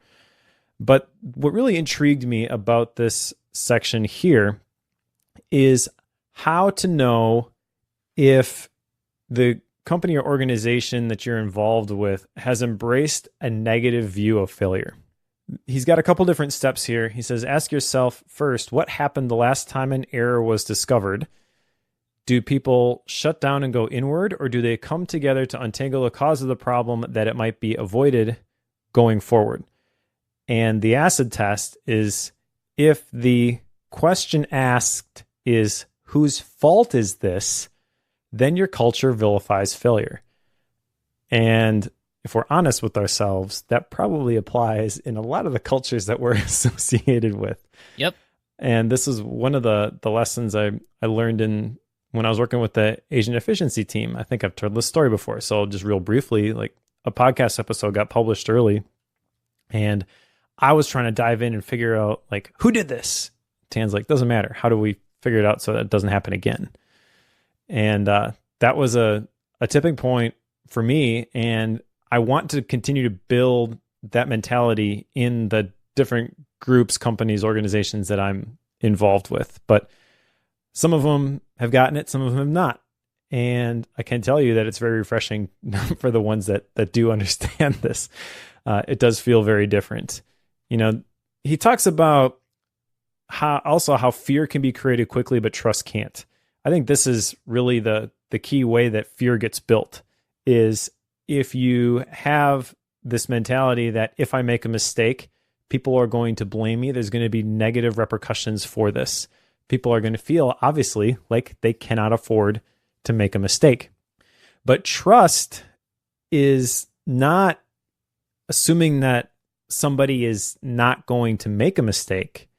But what really intrigued me about this section here is how to know if the company or organization that you're involved with has embraced a negative view of failure. He's got a couple different steps here. He says, ask yourself first, what happened the last time an error was discovered? Do people shut down and go inward, or do they come together to untangle the cause of the problem that it might be avoided going forward? And the acid test is, if the question asked is, whose fault is this? Then your culture vilifies failure. And if we're honest with ourselves, that probably applies in a lot of the cultures that we're associated with. Yep. And this is one of the lessons I learned in when I was working with the Asian efficiency team. I think I've told this story before. So just real briefly, like a podcast episode got published early and I was trying to dive in and figure out like, who did this? Tan's like, doesn't matter. How do we figure it out so that it doesn't happen again? And that was a tipping point for me. And I want to continue to build that mentality in the different groups, companies, organizations that I'm involved with. But some of them have gotten it, some of them have not. And I can tell you that it's very refreshing for the ones that do understand this. It does feel very different. You know, he talks about how fear can be created quickly, but trust can't. I think this is really the key way that fear gets built is if you have this mentality that if I make a mistake, people are going to blame me. There's going to be negative repercussions for this. People are going to feel, obviously, like they cannot afford to make a mistake. But trust is not assuming that somebody is not going to make a mistake.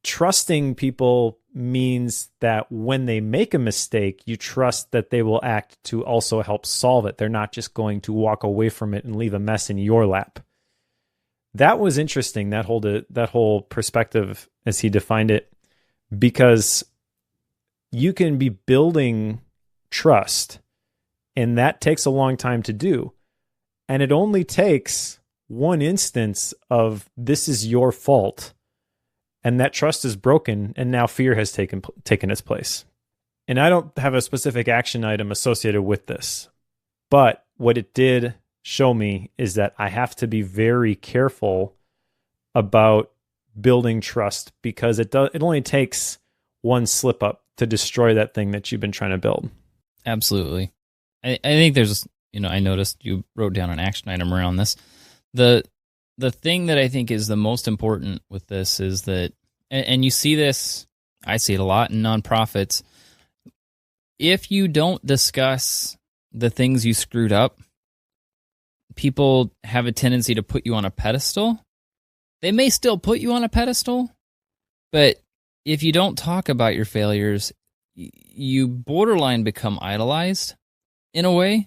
Trusting people means that when they make a mistake, you trust that they will act to also help solve it. They're not just going to walk away from it and leave a mess in your lap. That was interesting, that whole perspective as he defined it, because you can be building trust, and that takes a long time to do. And it only takes one instance of this is your fault, and that trust is broken, and now fear has taken its place. And I don't have a specific action item associated with this, but what it did show me is that I have to be very careful about building trust, because it only takes one slip up to destroy that thing that you've been trying to build. Absolutely. I think there's, I noticed you wrote down an action item around this. The thing that I think is the most important with this is that, and you see this, I see it a lot in nonprofits, if you don't discuss the things you screwed up, people have a tendency to put you on a pedestal. They may still put you on a pedestal, but if you don't talk about your failures, you borderline become idolized in a way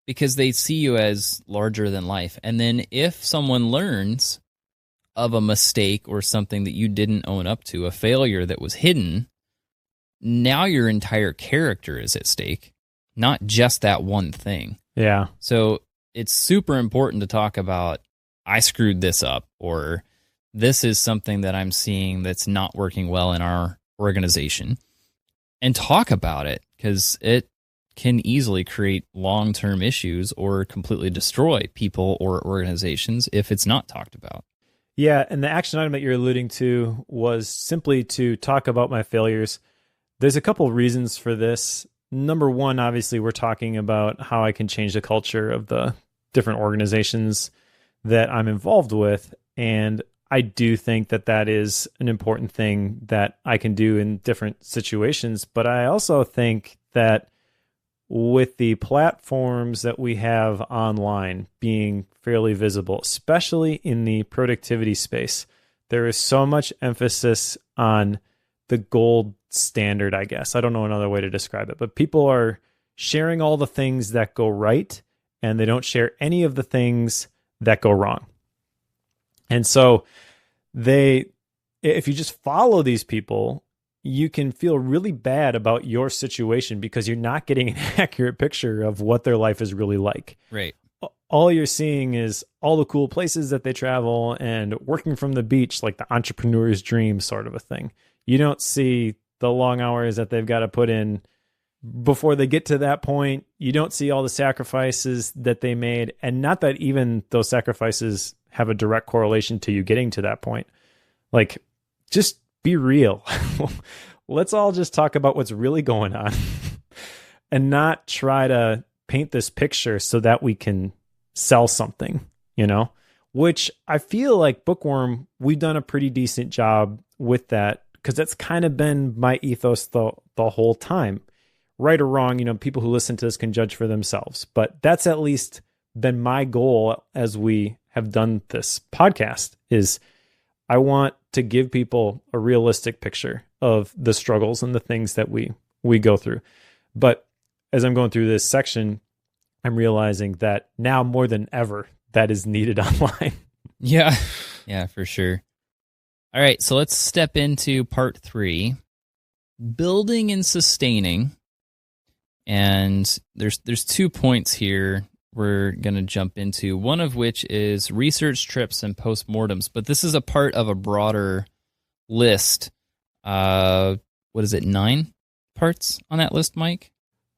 because they see you as larger than life. And then if someone learns of a mistake or something that you didn't own up to, a failure that was hidden, now your entire character is at stake, not just that one thing. Yeah. So it's super important to talk about, I screwed this up, or this is something that I'm seeing that's not working well in our organization, and talk about it, because it can easily create long-term issues or completely destroy people or organizations if it's not talked about. Yeah, and the action item that you're alluding to was simply to talk about my failures. There's a couple of reasons for this. Number one, obviously, we're talking about how I can change the culture of the different organizations that I'm involved with. And I do think that that is an important thing that I can do in different situations. But I also think that with the platforms that we have online being fairly visible, especially in the productivity space, there is so much emphasis on the gold standard, I guess. I don't know another way to describe it, but people are sharing all the things that go right, and they don't share any of the things that go wrong. And so if you just follow these people, you can feel really bad about your situation because you're not getting an accurate picture of what their life is really like. Right. All you're seeing is all the cool places that they travel and working from the beach, like the entrepreneur's dream sort of a thing. You don't see the long hours that they've got to put in before they get to that point. You don't see all the sacrifices that they made. And not that even those sacrifices have a direct correlation to you getting to that point. Like, just be real. Let's all just talk about what's really going on and not try to paint this picture so that we can sell something, which I feel like Bookworm, we've done a pretty decent job with that, because that's kind of been my ethos the whole time. Right or wrong, people who listen to this can judge for themselves, but that's at least been my goal as we have done this podcast, is I want to give people a realistic picture of the struggles and the things that we go through. But as I'm going through this section, I'm realizing that now more than ever, that is needed online. Yeah. Yeah, for sure. All right, so let's step into part 3, building and sustaining. And there's 2 points here we're going to jump into, one of which is research trips and postmortems, but this is a part of a broader list. What is it, 9 parts on that list, Mike?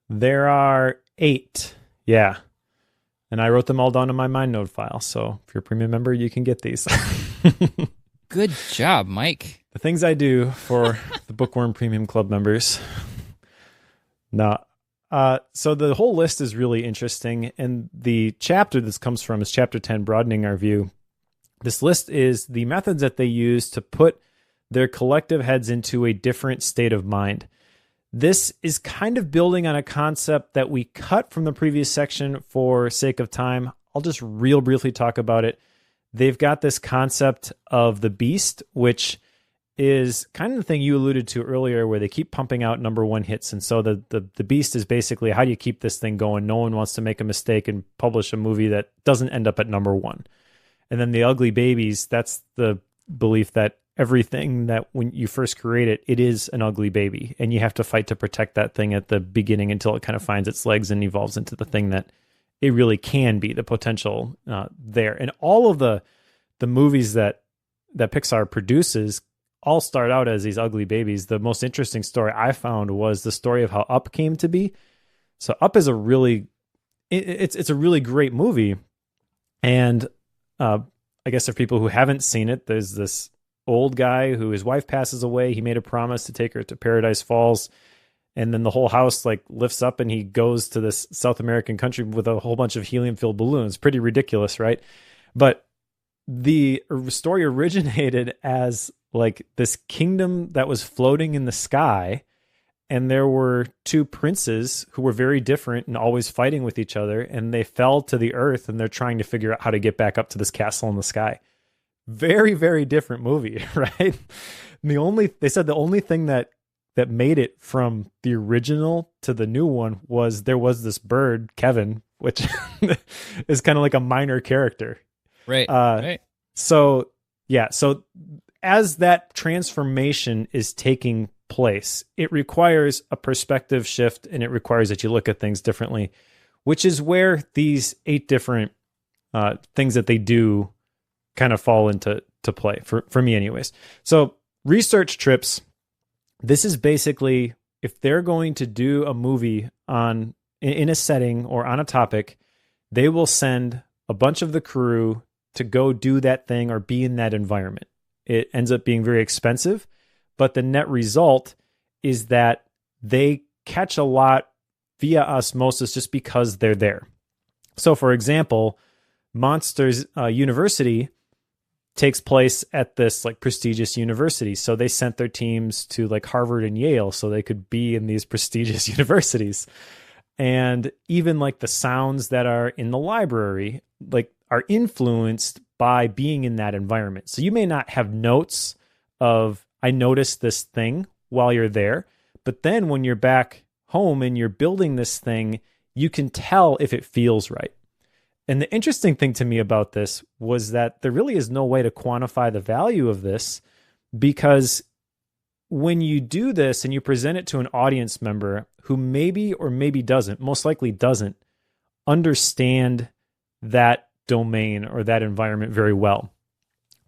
There are 8, yeah. And I wrote them all down in my MindNote file, so if you're a premium member, you can get these. Good job, Mike. The things I do for the Bookworm Premium Club members. Now, so the whole list is really interesting, and the chapter this comes from is chapter 10, Broadening Our View. This list is the methods that they use to put their collective heads into a different state of mind. This is kind of building on a concept that we cut from the previous section for sake of time. I'll just real briefly talk about it. They've got this concept of the beast, which is kind of the thing you alluded to earlier, where they keep pumping out number 1 hits. And so the beast is basically, how do you keep this thing going? No one wants to make a mistake and publish a movie that doesn't end up at number 1. And then the ugly babies, that's the belief that everything that when you first create it, it is an ugly baby. And you have to fight to protect that thing at the beginning until it kind of finds its legs and evolves into the thing that it really can be, the potential there. And all of the movies that Pixar produces all start out as these ugly babies. The most interesting story I found was the story of how Up came to be. So Up is a really great movie. And I guess for people who haven't seen it, there's this old guy who his wife passes away. He made a promise to take her to Paradise Falls. And then the whole house like lifts up and he goes to this South American country with a whole bunch of helium-filled balloons. Pretty ridiculous, right? But the story originated as like this kingdom that was floating in the sky, and there were 2 princes who were very different and always fighting with each other, and they fell to the earth, and they're trying to figure out how to get back up to this castle in the sky. Very, very different movie, right? And they said the only thing that made it from the original to the new one was there was this bird, Kevin, which is kind of like a minor character. Right. Right. So, yeah. So as that transformation is taking place, it requires a perspective shift, and it requires that you look at things differently, which is where these 8 different things that they do kind of fall into play for me anyways. So research trips, this is basically if they're going to do a movie in a setting or on a topic, they will send a bunch of the crew to go do that thing or be in that environment. It ends up being very expensive, but the net result is that they catch a lot via osmosis just because they're there. So for example, Monsters University takes place at this like prestigious university. So they sent their teams to like Harvard and Yale so they could be in these prestigious universities. And even like the sounds that are in the library, like are influenced by being in that environment. So you may not have notes of, I noticed this thing while you're there, but then when you're back home and you're building this thing, you can tell if it feels right. And the interesting thing to me about this was that there really is no way to quantify the value of this, because when you do this and you present it to an audience member who maybe or maybe doesn't, most likely doesn't understand that domain or that environment very well,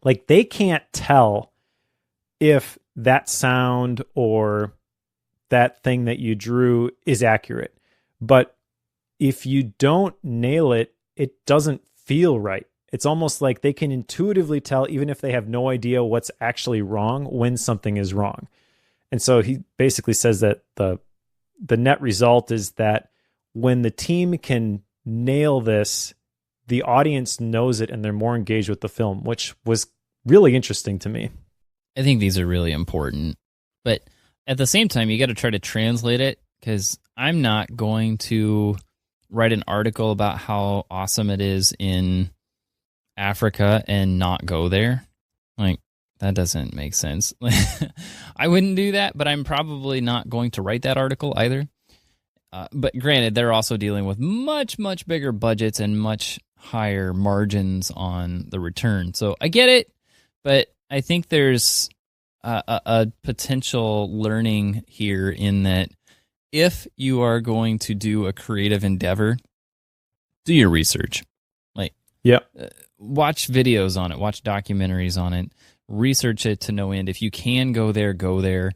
like they can't tell if that sound or that thing that you drew is accurate. But if you don't nail it, it doesn't feel right. It's almost like they can intuitively tell, even if they have no idea what's actually wrong, when something is wrong. And so he basically says that the net result is that when the team can nail this, the audience knows it and they're more engaged with the film, which was really interesting to me. I think these are really important. But at the same time, you got to try to translate it, because I'm not going to write an article about how awesome it is in Africa and not go there. Like, that doesn't make sense. I wouldn't do that, but I'm probably not going to write that article either. But granted, they're also dealing with much, much bigger budgets and much higher margins on the return. So I get it, but I think there's a potential learning here in that if you are going to do a creative endeavor, do your research. Watch videos on it, watch documentaries on it, research it to no end. If you can go there, go there.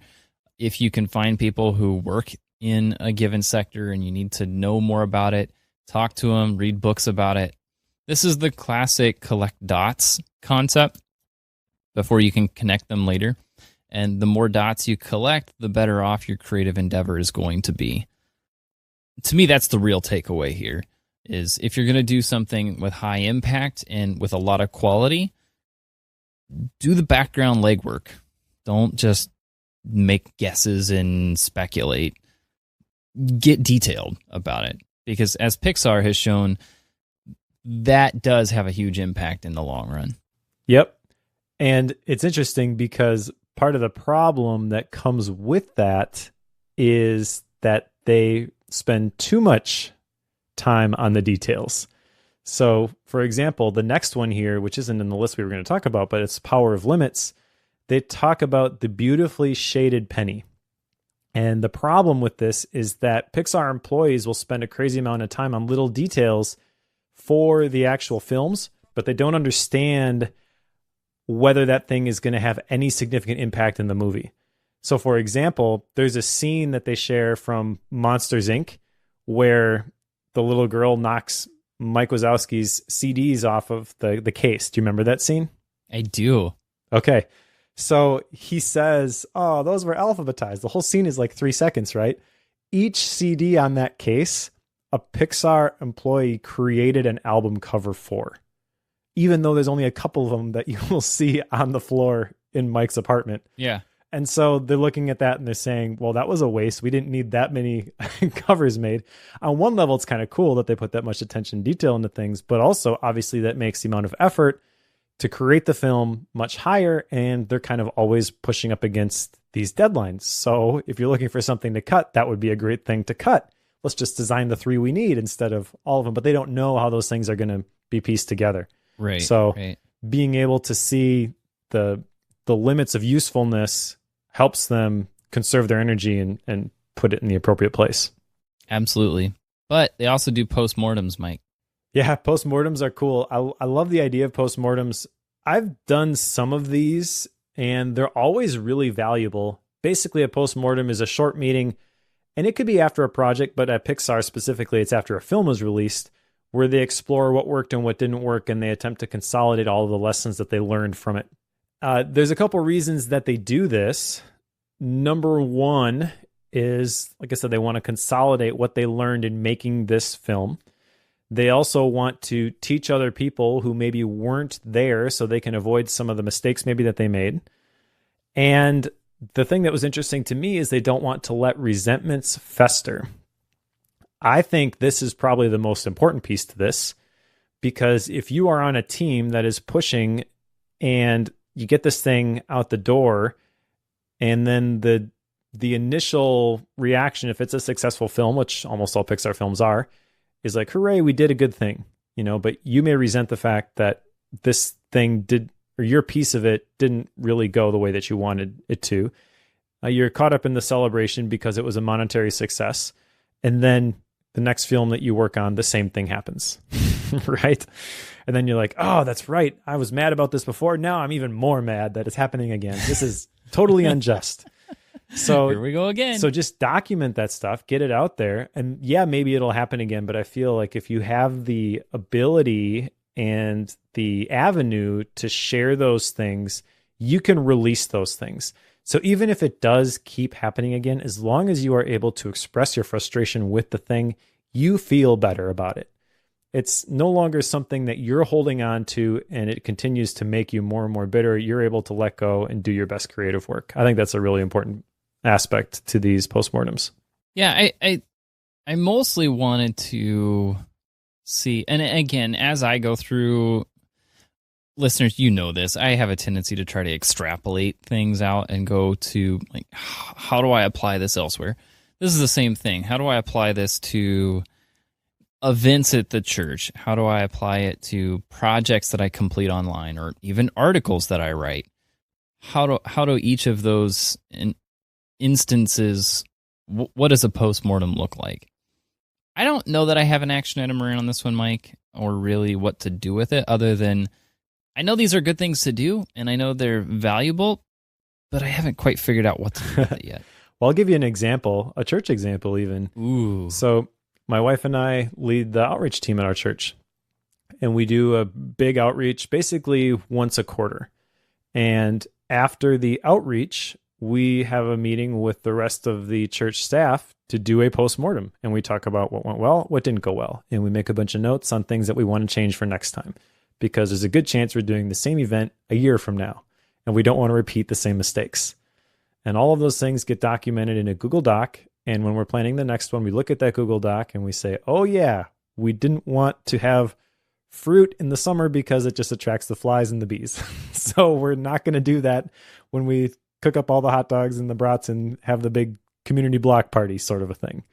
If you can find people who work in a given sector and you need to know more about it, talk to them, read books about it. This is the classic collect dots concept before you can connect them later. And the more dots you collect, the better off your creative endeavor is going to be. To me, that's the real takeaway here, is if you're going to do something with high impact and with a lot of quality, do the background legwork. Don't just make guesses and speculate. Get detailed about it, because as Pixar has shown, that does have a huge impact in the long run. Yep. And it's interesting because part of the problem that comes with that is that they spend too much time on the details. So, for example, the next one here, which isn't in the list we were going to talk about, but it's Power of Limits, they talk about the beautifully shaded penny. And the problem with this is that Pixar employees will spend a crazy amount of time on little details for the actual films, but they don't understand whether that thing is going to have any significant impact in the movie. So, for example, there's a scene that they share from Monsters, Inc., where the little girl knocks Mike Wazowski's CDs off of the case. Do you remember that scene? I do. Okay. So he says, oh, those were alphabetized. The whole scene is like 3 seconds, right? Each CD on that case, a Pixar employee created an album cover for, even though there's only a couple of them that you will see on the floor in Mike's apartment. Yeah. And so they're looking at that and they're saying, well, that was a waste. We didn't need that many covers made. On one level, it's kind of cool that they put that much attention and detail into things, but also obviously that makes the amount of effort to create the film much higher, and they're kind of always pushing up against these deadlines. So if you're looking for something to cut, that would be a great thing to cut. Let's just design the 3 we need instead of all of them, but they don't know how those things are going to be pieced together. Right. So right. Being able to see the limits of usefulness helps them conserve their energy and put it in the appropriate place. Absolutely. But they also do postmortems, Mike. Yeah, postmortems are cool. I love the idea of postmortems. I've done some of these, and they're always really valuable. Basically, a postmortem is a short meeting, and it could be after a project, but at Pixar specifically, it's after a film was released, where they explore what worked and what didn't work, and they attempt to consolidate all of the lessons that they learned from it. There's a couple reasons that they do this. Number one is, like I said, they want to consolidate what they learned in making this film. They also want to teach other people who maybe weren't there so they can avoid some of the mistakes maybe that they made. And the thing that was interesting to me is they don't want to let resentments fester. I think this is probably the most important piece to this, because if you are on a team that is pushing and you get this thing out the door, and then the initial reaction, if it's a successful film, which almost all Pixar films are, is like, hooray, we did a good thing, but you may resent the fact that this thing did, or your piece of it didn't really go the way that you wanted it to. You're caught up in the celebration because it was a monetary success. And then the next film that you work on, the same thing happens, right? And then you're like, oh, that's right. I was mad about this before. Now I'm even more mad that it's happening again. This is totally unjust. So here we go again. So just document that stuff, get it out there. And yeah, maybe it'll happen again. But I feel like if you have the ability and the avenue to share those things, you can release those things. So even if it does keep happening again, as long as you are able to express your frustration with the thing, you feel better about it. It's no longer something that you're holding on to and it continues to make you more and more bitter. You're able to let go and do your best creative work. I think that's a really important aspect to these postmortems. Yeah, I mostly wanted to see, and again, as I go through, listeners, you know this, I have a tendency to try to extrapolate things out and go to, like, how do I apply this elsewhere? this is the same thing. How do I apply this to events at the church? How do I apply it to projects that I complete online or even articles that I write? How do each of those instances, what does a postmortem look like? I don't know that I have an action item on this one, Mike, or really what to do with it, other than I know these are good things to do, and I know they're valuable, but I haven't quite figured out what to do with it yet. Well, I'll give you an example, a church example even. Ooh. So my wife and I lead the outreach team at our church, and we do a big outreach basically once a quarter. And after the outreach, we have a meeting with the rest of the church staff to do a postmortem. And we talk about what went well, what didn't go well. And we make a bunch of notes on things that we want to change for next time, because there's a good chance we're doing the same event a year from now, and we don't want to repeat the same mistakes. And all of those things get documented in a Google Doc. And when we're planning the next one, we look at that Google Doc and we say, oh yeah, we didn't want to have fruit in the summer because it just attracts the flies and the bees. So we're not going to do that when we cook up all the hot dogs and the brats and have the big community block party sort of a thing.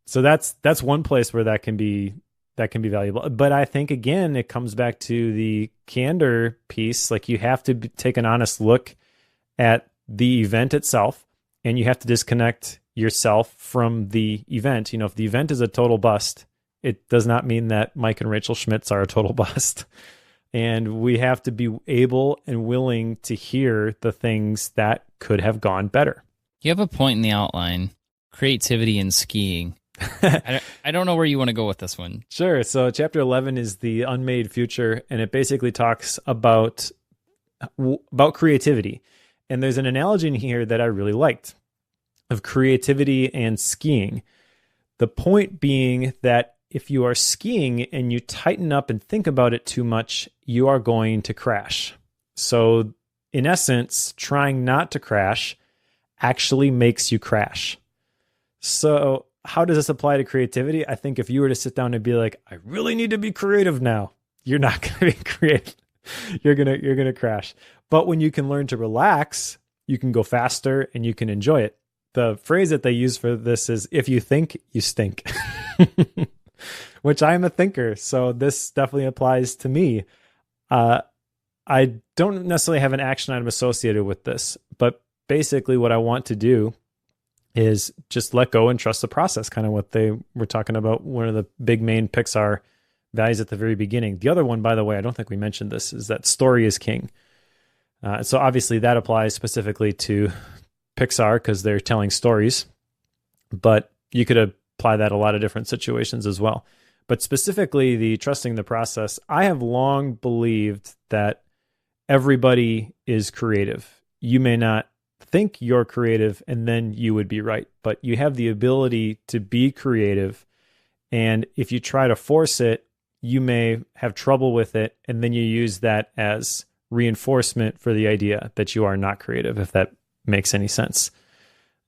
So that's one place where that can be valuable. But I think, again, it comes back to the candor piece. Like, you have to take an honest look at the event itself, and you have to disconnect yourself from the event. You know, if the event is a total bust, it does not mean that Mike and Rachel Schmitz are a total bust. And we have to be able and willing to hear the things that could have gone better. You have a point in the outline, creativity and skiing. I don't know where you want to go with this one. Sure. So chapter 11 is the unmade future, and it basically talks about creativity. And there's an analogy in here that I really liked of creativity and skiing. The point being that if you are skiing and you tighten up and think about it too much, you are going to crash. So in essence, trying not to crash actually makes you crash. So how does this apply to creativity? I think if you were to sit down and be like, I really need to be creative now, you're not going to be creative. You're going to crash. But when you can learn to relax, you can go faster and you can enjoy it. The phrase that they use for this is, if you think, you stink. Which I am a thinker, so this definitely applies to me. I don't necessarily have an action item associated with this, but basically what I want to do is just let go and trust the process, kind of what they were talking about, one of the big main Pixar values at the very beginning. The other one, by the way, I don't think we mentioned this, is that story is king. So obviously that applies specifically to Pixar because they're telling stories, but you could apply that a lot of different situations as well. But specifically the trusting the process, I have long believed that everybody is creative. You may not think you're creative, and then you would be right, but you have the ability to be creative. And if you try to force it, you may have trouble with it, and then you use that as reinforcement for the idea that you are not creative, if that makes any sense.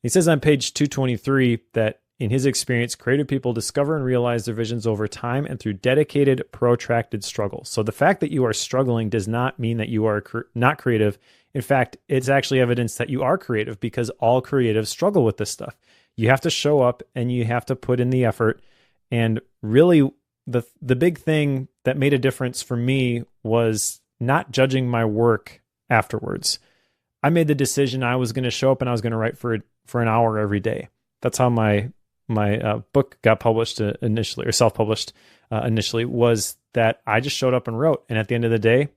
He says on page 223 that in his experience, creative people discover and realize their visions over time and through dedicated, protracted struggle. So the fact that you are struggling does not mean that you are not creative. In fact, it's actually evidence that you are creative, because all creatives struggle with this stuff. You have to show up and you have to put in the effort. And really, the big thing that made a difference for me was not judging my work afterwards. I made the decision I was going to show up and I was going to write for an hour every day. That's how my book got published initially, or self-published initially, was that I just showed up and wrote. And at the end of the day,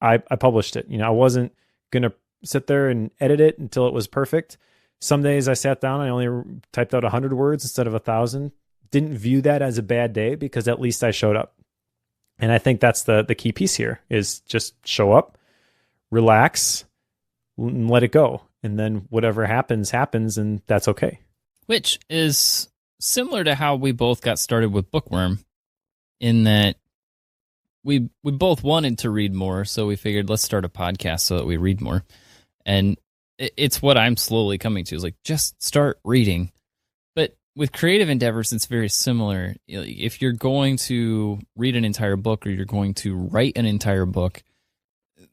I published it. You know, I wasn't going to sit there and edit it until it was perfect. Some days I sat down, I only typed out 100 words instead of 1,000. Didn't view that as a bad day, because at least I showed up. And I think that's the key piece here, is just show up, relax, and let it go. And then whatever happens, and that's okay. Which is similar to how we both got started with Bookworm, in that we both wanted to read more, so we figured let's start a podcast so that we read more. And it's what I'm slowly coming to, is like, just start reading. But with creative endeavors, it's very similar. If you're going to read an entire book, or you're going to write an entire book,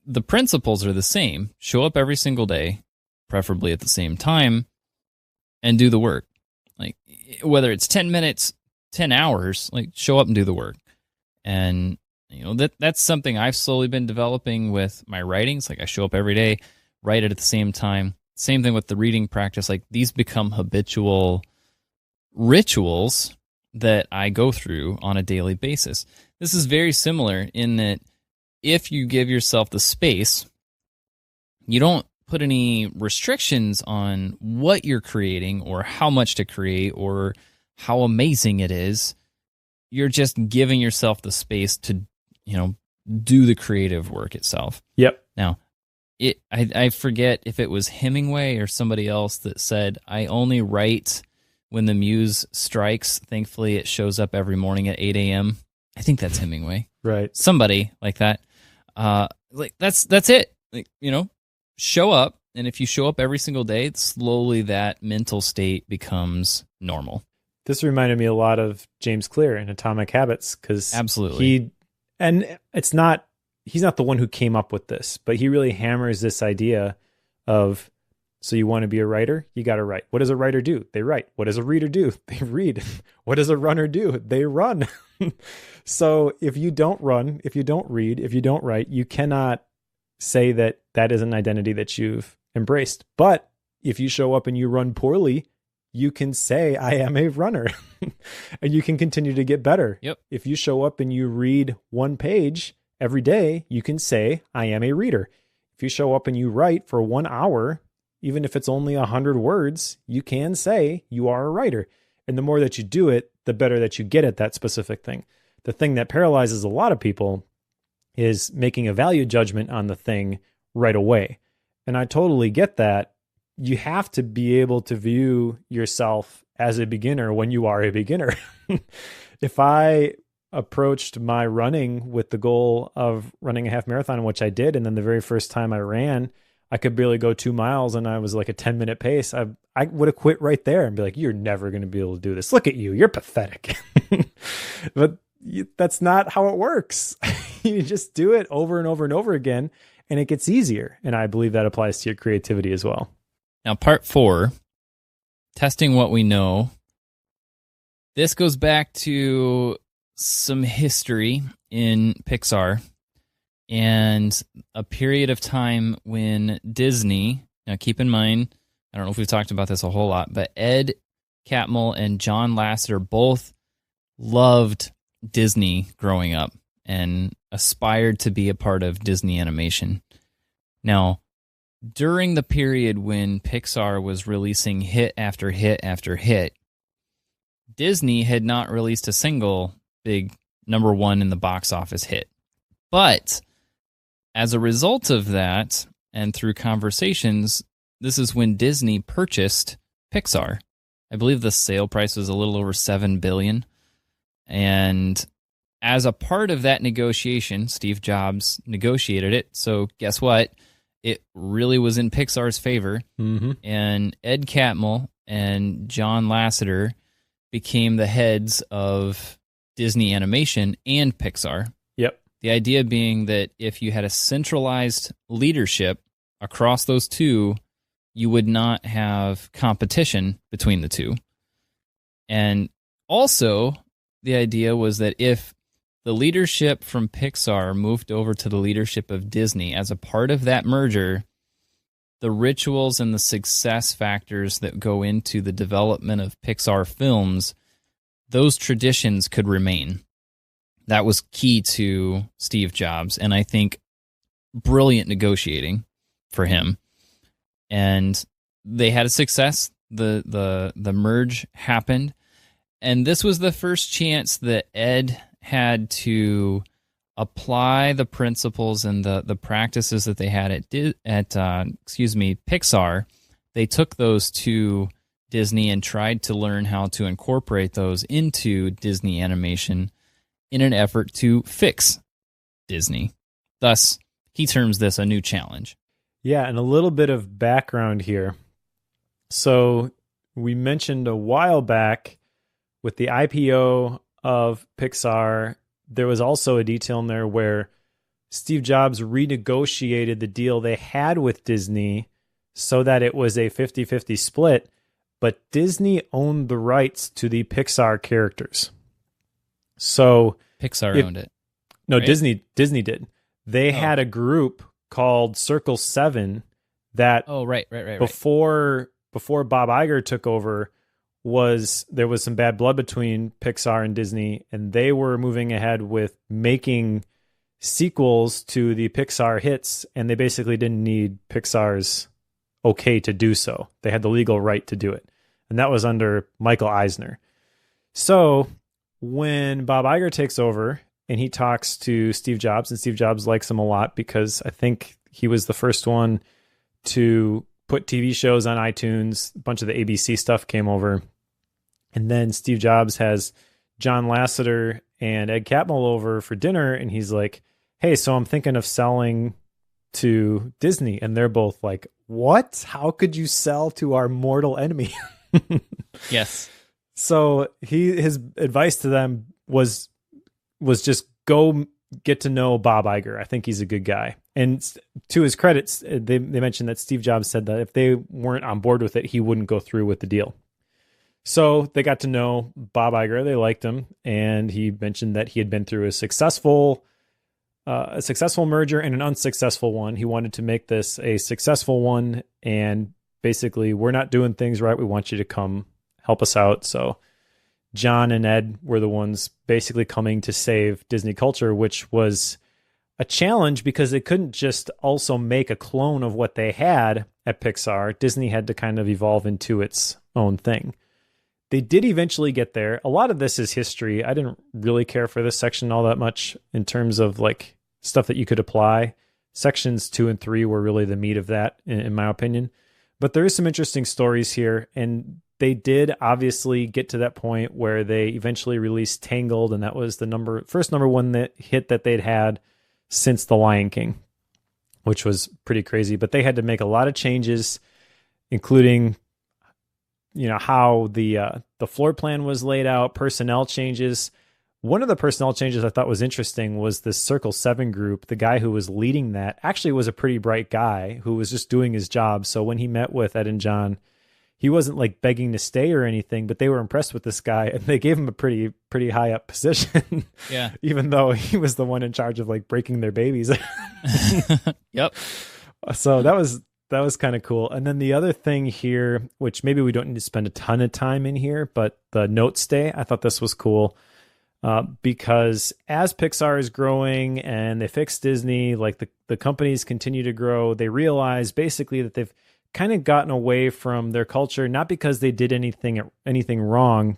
the principles are the same. Show up every single day, preferably at the same time, and do the work. whether it's 10 minutes, 10 hours, like show up and do the work. And that's something I've slowly been developing with my writings. Like I show up every day, write it at the same time. Same thing with the reading practice. Like these become habitual rituals that I go through on a daily basis. This is very similar in that if you give yourself the space, you don't put any restrictions on what you're creating or how much to create or how amazing it is. You're just giving yourself the space to, do the creative work itself. Yep. Now, I forget if it was Hemingway or somebody else that said, I only write when the muse strikes. Thankfully, it shows up every morning at 8 a.m. I think that's Hemingway. Right. Somebody like that. That's it. Like, show up. And if you show up every single day, slowly that mental state becomes normal. This reminded me a lot of James Clear in Atomic Habits, because absolutely, he's not the one who came up with this, but he really hammers this idea of, so you want to be a writer, you got to write. What does a writer do? They write. What does a reader do? They read. What does a runner do? They run. So if you don't run, if you don't read, if you don't write, you cannot say that that is an identity that you've embraced. But if you show up and you run poorly, you can say, I am a runner, and you can continue to get better. Yep. If you show up and you read one page every day, you can say, I am a reader. If you show up and you write for 1 hour, even if it's only 100 words, you can say you are a writer. And the more that you do it, the better that you get at that specific thing. The thing that paralyzes a lot of people is making a value judgment on the thing right away. And I totally get that. You have to be able to view yourself as a beginner when you are a beginner. If I approached my running with the goal of running a half marathon, which I did, and then the very first time I ran, I could barely go 2 miles and I was like a 10-minute pace, I would have quit right there and be like, you're never going to be able to do this. Look at you. You're pathetic. But that's not how it works. You just do it over and over and over again, and it gets easier. And I believe that applies to your creativity as well. Now, part 4, testing what we know. This goes back to some history in Pixar and a period of time when Disney, now keep in mind, I don't know if we've talked about this a whole lot, but Ed Catmull and John Lasseter both loved Disney growing up and aspired to be a part of Disney animation. Now, during the period when Pixar was releasing hit after hit after hit, Disney had not released a single big number one in the box office hit. But as a result of that, and through conversations, this is when Disney purchased Pixar. I believe the sale price was a little over $7 billion. And as a part of that negotiation, Steve Jobs negotiated it. So guess what? It really was in Pixar's favor. Mm-hmm. And Ed Catmull and John Lasseter became the heads of Disney Animation and Pixar. Yep. The idea being that if you had a centralized leadership across those two, you would not have competition between the two. And also, the idea was that if the leadership from Pixar moved over to the leadership of Disney as a part of that merger, the rituals and the success factors that go into the development of Pixar films, those traditions could remain. That was key to Steve Jobs, and I think brilliant negotiating for him. And they had a success. The merge happened, and this was the first chance that Ed had to apply the principles and the practices that they had at Pixar. They took those to Disney and tried to learn how to incorporate those into Disney animation in an effort to fix Disney. Thus, he terms this a new challenge. Yeah, and a little bit of background here. So we mentioned a while back with the IPO of Pixar, there was also a detail in there where Steve Jobs renegotiated the deal they had with Disney so that it was a 50-50 split. but Disney owned the rights to the Pixar characters. So Pixar owned it. No, right? Disney did. They had a group called Circle 7 that right. before Bob Iger took over, there was some bad blood between Pixar and Disney, and they were moving ahead with making sequels to the Pixar hits, and they basically didn't need Pixar's okay to do so. They had the legal right to do it, and that was under Michael Eisner. So when Bob Iger takes over and he talks to Steve Jobs, and Steve Jobs likes him a lot because I think he was the first one to put TV shows on iTunes. A bunch of the ABC stuff came over. And then Steve Jobs has John Lasseter and Ed Catmull over for dinner, and he's like, hey, so I'm thinking of selling to Disney. And they're both like, what? How could you sell to our mortal enemy? Yes. So his advice to them was just go get to know Bob Iger. I think he's a good guy. And to his credit, they mentioned that Steve Jobs said that if they weren't on board with it, he wouldn't go through with the deal. So they got to know Bob Iger. They liked him. And he mentioned that he had been through a successful merger and an unsuccessful one. He wanted to make this a successful one. And basically, we're not doing things right. We want you to come help us out. So John and Ed were the ones basically coming to save Disney culture, which was a challenge because they couldn't just also make a clone of what they had at Pixar. Disney had to kind of evolve into its own thing. They did eventually get there. A lot of this is history. I didn't really care for this section all that much in terms of like stuff that you could apply. Sections 2 and 3 were really the meat of that, in my opinion. But there is some interesting stories here, and they did obviously get to that point where they eventually released Tangled, and that was the first number one hit that they'd had since The Lion King, which was pretty crazy. But they had to make a lot of changes, including, how the floor plan was laid out, personnel changes. One of the personnel changes I thought was interesting was this Circle 7 group. The guy who was leading that actually was a pretty bright guy who was just doing his job. So when he met with Ed and John, he wasn't like begging to stay or anything, but they were impressed with this guy and they gave him a pretty high up position. Yeah. Even though he was the one in charge of like breaking their babies. Yep. So that was kind of cool. And then the other thing here, which maybe we don't need to spend a ton of time in here, but the note stay, I thought this was cool. Because as Pixar is growing and they fix Disney, like the companies continue to grow, they realize basically that they've kind of gotten away from their culture, not because they did anything wrong,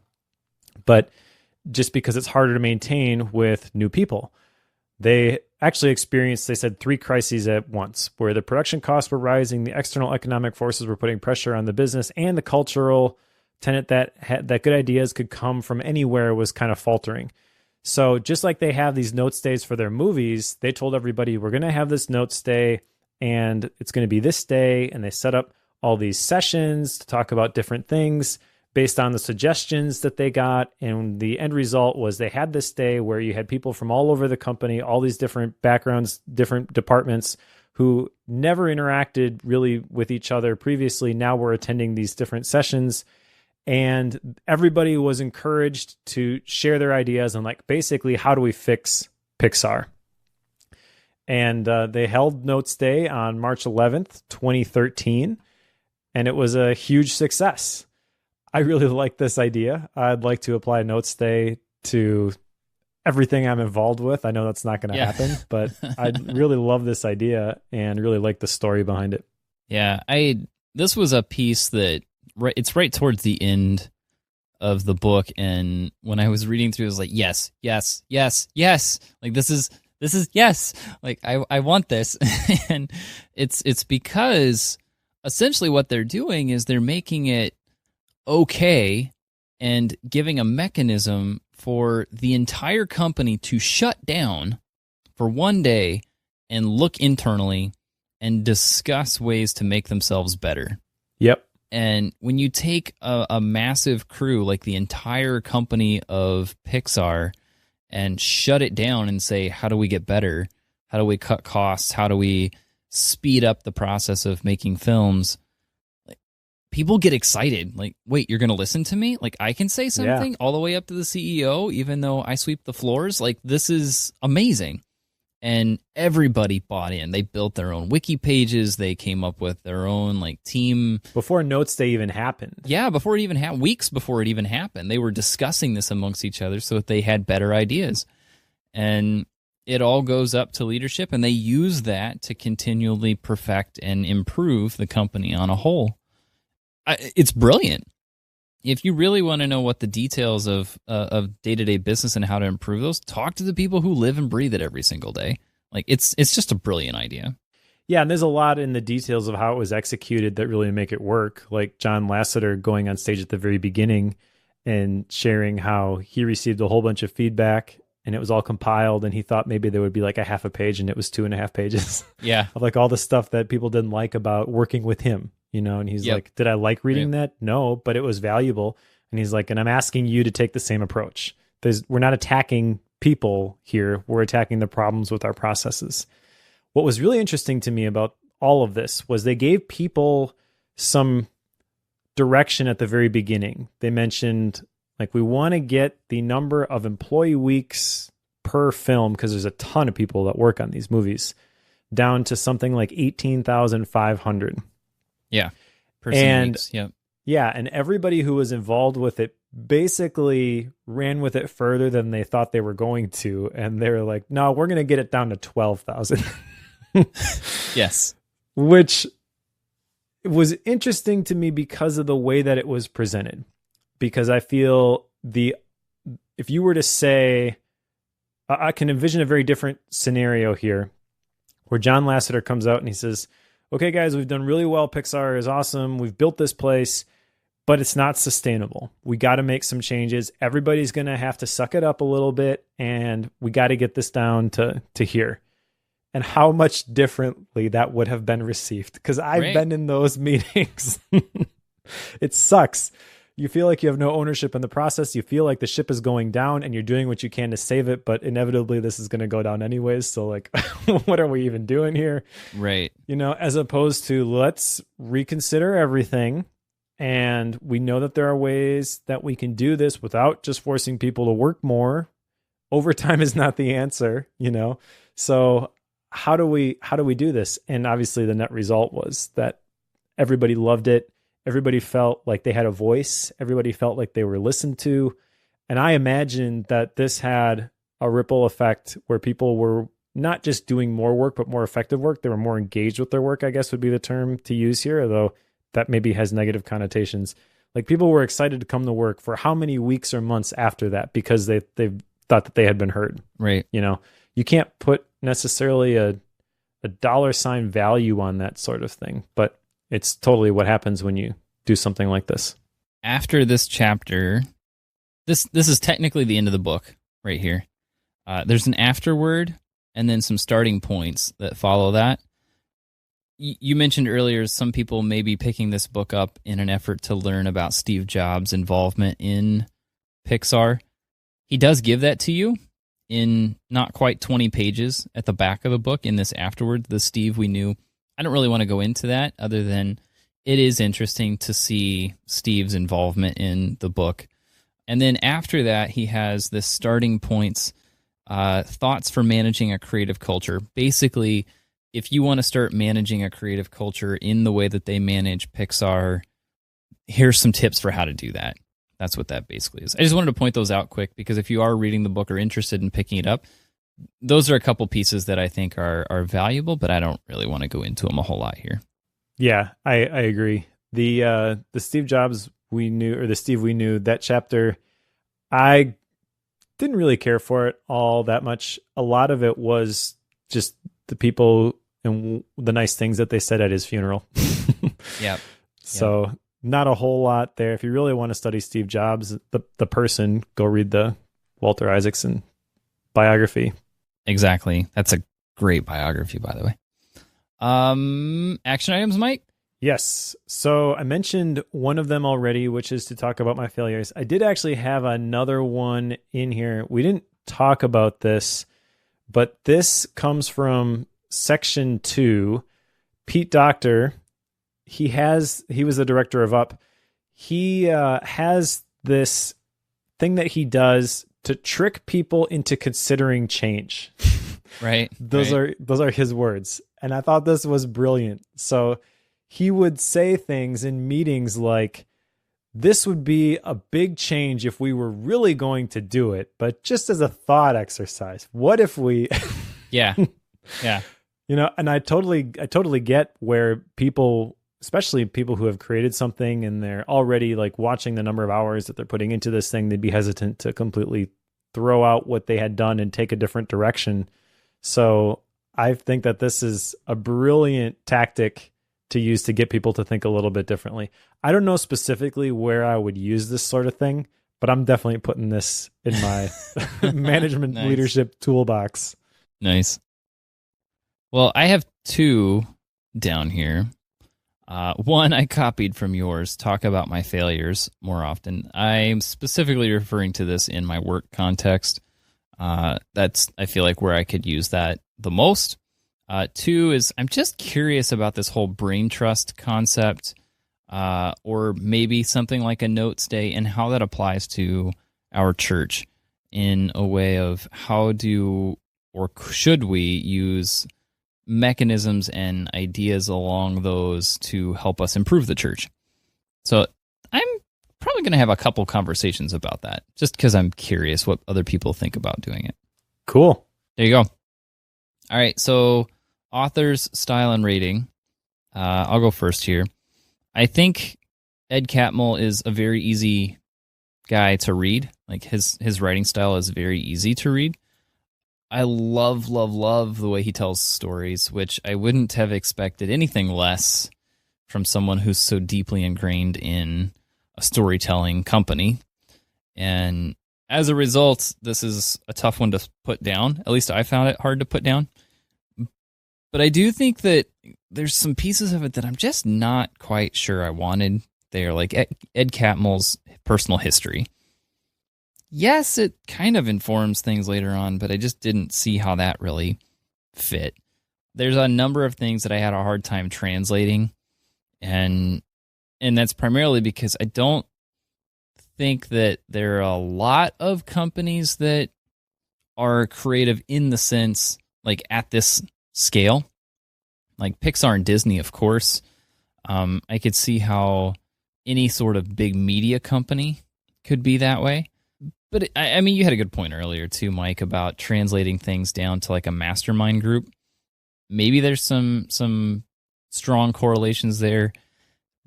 but just because it's harder to maintain with new people. They actually experienced, they said, 3 crises at once, where the production costs were rising, the external economic forces were putting pressure on the business, and the cultural tenet that good ideas could come from anywhere was kind of faltering. So just like they have these note stays for their movies, they told everybody, we're going to have this note stay and it's going to be this day. And they set up all these sessions to talk about different things based on the suggestions that they got. And the end result was they had this day where you had people from all over the company, all these different backgrounds, different departments who never interacted really with each other previously. Now we're attending these different sessions. And everybody was encouraged to share their ideas on like basically how do we fix Pixar. And they held Notes Day on March 11th, 2013, and it was a huge success. I really like this idea. I'd like to apply Notes Day to everything I'm involved with. I know that's not going to happen, but I really love this idea and really like the story behind it. Yeah, this was a piece that it's right towards the end of the book, and when I was reading through, I was like, yes. Like this is yes. Like I want this, and it's because essentially what they're doing is they're making it okay and giving a mechanism for the entire company to shut down for one day and look internally and discuss ways to make themselves better. Yep. And when you take a massive crew like the entire company of Pixar and shut it down and say, how do we get better? How do we cut costs? How do we speed up the process of making films? people get excited. Like, wait, you're going to listen to me? Like, I can say something Yeah. all the way up to the CEO, even though I sweep the floors. Like, this is amazing. And everybody bought in. They built their own wiki pages. They came up with their own like team. Before Notes Day even happened. Yeah, before it even happened, weeks before it even happened, they were discussing this amongst each other so that they had better ideas. And it all goes up to leadership, and they use that to continually perfect and improve the company on a whole. It's brilliant. If you really want to know what the details of day-to-day business and how to improve those, talk to the people who live and breathe it every single day. Like, it's just a brilliant idea. Yeah, and there's a lot in the details of how it was executed that really make it work. Like John Lasseter going on stage at the very beginning and sharing how he received a whole bunch of feedback and it was all compiled, and he thought maybe there would be like a half a page, and it was 2.5 pages. Yeah. Of like all the stuff that people didn't like about working with him. And he's like, did I like reading that? No, but it was valuable. And he's like, and I'm asking you to take the same approach. We're not attacking people here. We're attacking the problems with our processes. What was really interesting to me about all of this was they gave people some direction at the very beginning. They mentioned, like, we want to get the number of employee weeks per film, because there's a ton of people that work on these movies, down to something like 18,500. Yeah. Weeks. Yep. Yeah. And everybody who was involved with it basically ran with it further than they thought they were going to. And they were like, no, we're going to get it down to 12,000. Yes. Which was interesting to me because of the way that it was presented. Because I feel if you were to say, I can envision a very different scenario here where John Lasseter comes out and he says, okay, guys, we've done really well. Pixar is awesome. We've built this place, but it's not sustainable. We got to make some changes. Everybody's going to have to suck it up a little bit, and we got to get this down to here. And how much differently that would have been received. Because I've been in those meetings. It sucks. You feel like you have no ownership in the process. You feel like the ship is going down and you're doing what you can to save it, but inevitably this is going to go down anyways. So like, what are we even doing here? Right. As opposed to let's reconsider everything. And we know that there are ways that we can do this without just forcing people to work more. Overtime is not the answer, So how do we do this? And obviously the net result was that everybody loved it. Everybody felt like they had a voice. Everybody felt like they were listened to. And I imagine that this had a ripple effect where people were not just doing more work, but more effective work. They were more engaged with their work, I guess would be the term to use here, although that maybe has negative connotations. Like people were excited to come to work for how many weeks or months after that because they thought that they had been heard. Right. You can't put necessarily a dollar sign value on that sort of thing, but it's totally what happens when you do something like this. After this chapter, this is technically the end of the book right here. There's an afterword and then some starting points that follow that. You mentioned earlier some people may be picking this book up in an effort to learn about Steve Jobs' involvement in Pixar. He does give that to you in not quite 20 pages at the back of the book in this afterword, the Steve we knew. I don't really want to go into that other than it is interesting to see Steve's involvement in the book. And then after that, he has this starting points, thoughts for managing a creative culture. Basically, if you want to start managing a creative culture in the way that they manage Pixar, here's some tips for how to do that. That's what that basically is. I just wanted to point those out quick because if you are reading the book or interested in picking it up, those are a couple pieces that I think are valuable, but I don't really want to go into them a whole lot here. Yeah, I agree. The Steve Jobs we knew, or the Steve we knew, that chapter, I didn't really care for it all that much. A lot of it was just the people and the nice things that they said at his funeral. Yeah. So not a whole lot there. If you really want to study Steve Jobs, the person, go read the Walter Isaacson biography. Exactly. That's a great biography, by the way. Action items, Mike? Yes. So I mentioned one of them already, which is to talk about my failures. I did actually have another one in here. We didn't talk about this, but this comes from section 2. Pete Docter, he was the director of Up. He has this thing that he does to trick people into considering change. Right. Those are his words. And I thought this was brilliant. So he would say things in meetings like, this would be a big change if we were really going to do it, but just as a thought exercise, what if we Yeah. Yeah. And I totally get where people, especially people who have created something and they're already like watching the number of hours that they're putting into this thing, they'd be hesitant to completely throw out what they had done and take a different direction. So I think that this is a brilliant tactic to use to get people to think a little bit differently. I don't know specifically where I would use this sort of thing, but I'm definitely putting this in my management leadership toolbox. Nice. Well, I have two down here. One I copied from yours, talk about my failures more often. I'm specifically referring to this in my work context. That's, I feel like, where I could use that the most. Two is, I'm just curious about this whole Braintrust concept, or maybe something like a notes day, and how that applies to our church in a way of how do or should we use mechanisms and ideas along those to help us improve the church. So I'm probably going to have a couple conversations about that, just because I'm curious what other people think about doing it. Cool. There you go. All right, so authors, style, and rating. I'll go first here. I think Ed Catmull is a very easy guy to read. Like his writing style is very easy to read. I love the way he tells stories, which I wouldn't have expected anything less from someone who's so deeply ingrained in a storytelling company. And as a result, this is a tough one to put down. At least I found it hard to put down. But I do think that there's some pieces of it that I'm just not quite sure I wanted there, like Ed Catmull's personal history. Yes, it kind of informs things later on, but I just didn't see how that really fit. There's a number of things that I had a hard time translating, and that's primarily because I don't think that there are a lot of companies that are creative in the sense, like at this scale. Like Pixar and Disney, of course. I could see how any sort of big media company could be that way. But I mean, you had a good point earlier too, Mike, about translating things down to like a mastermind group. Maybe there's some strong correlations there,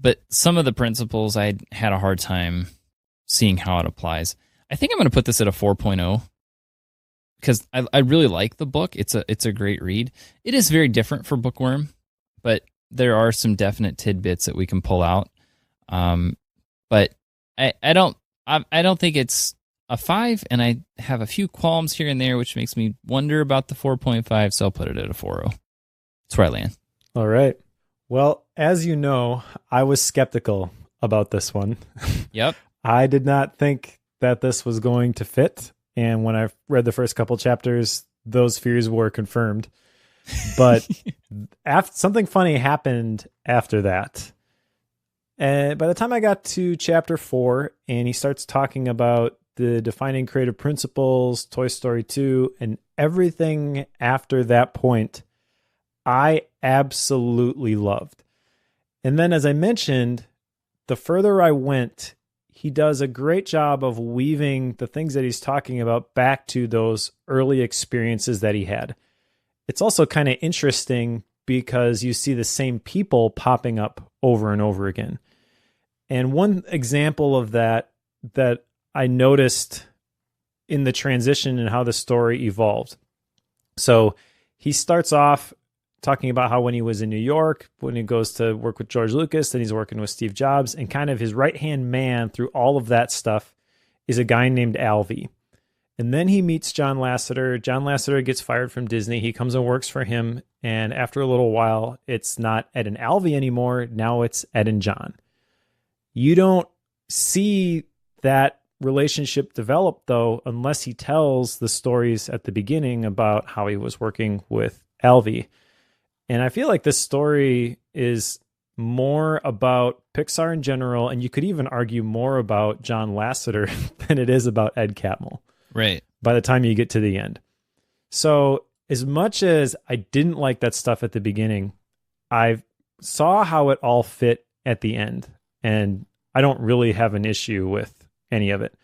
but some of the principles I had a hard time seeing how it applies. I think I'm going to put this at a 4.0 because I really like the book. It's a great read. It is very different for Bookworm, but there are some definite tidbits that we can pull out. But I don't think it's a 5, and I have a few qualms here and there, which makes me wonder about the 4.5, so I'll put it at a 4.0. That's where I land. All right. Well, as you know, I was skeptical about this one. Yep. I did not think that this was going to fit, and when I read the first couple chapters, those fears were confirmed. But something funny happened after that. And by the time I got to chapter 4, and he starts talking about the defining creative principles, Toy Story 2, and everything after that point, I absolutely loved. And then, as I mentioned, the further I went, he does a great job of weaving the things that he's talking about back to those early experiences that he had. It's also kind of interesting because you see the same people popping up over and over again. And one example of that I noticed in the transition and how the story evolved. So he starts off talking about how when he was in New York, when he goes to work with George Lucas, then he's working with Steve Jobs, and kind of his right-hand man through all of that stuff is a guy named Alvy. And then he meets John Lasseter. John Lasseter gets fired from Disney. He comes and works for him. And after a little while, it's not Ed and Alvy anymore. Now it's Ed and John. You don't see that relationship develop, though, unless he tells the stories at the beginning about how he was working with Alvy. And I feel like this story is more about Pixar in general, and you could even argue more about John Lasseter than it is about Ed Catmull. Right. By the time you get to the end. So as much as I didn't like that stuff at the beginning, I saw how it all fit at the end, and I don't really have an issue with any of it.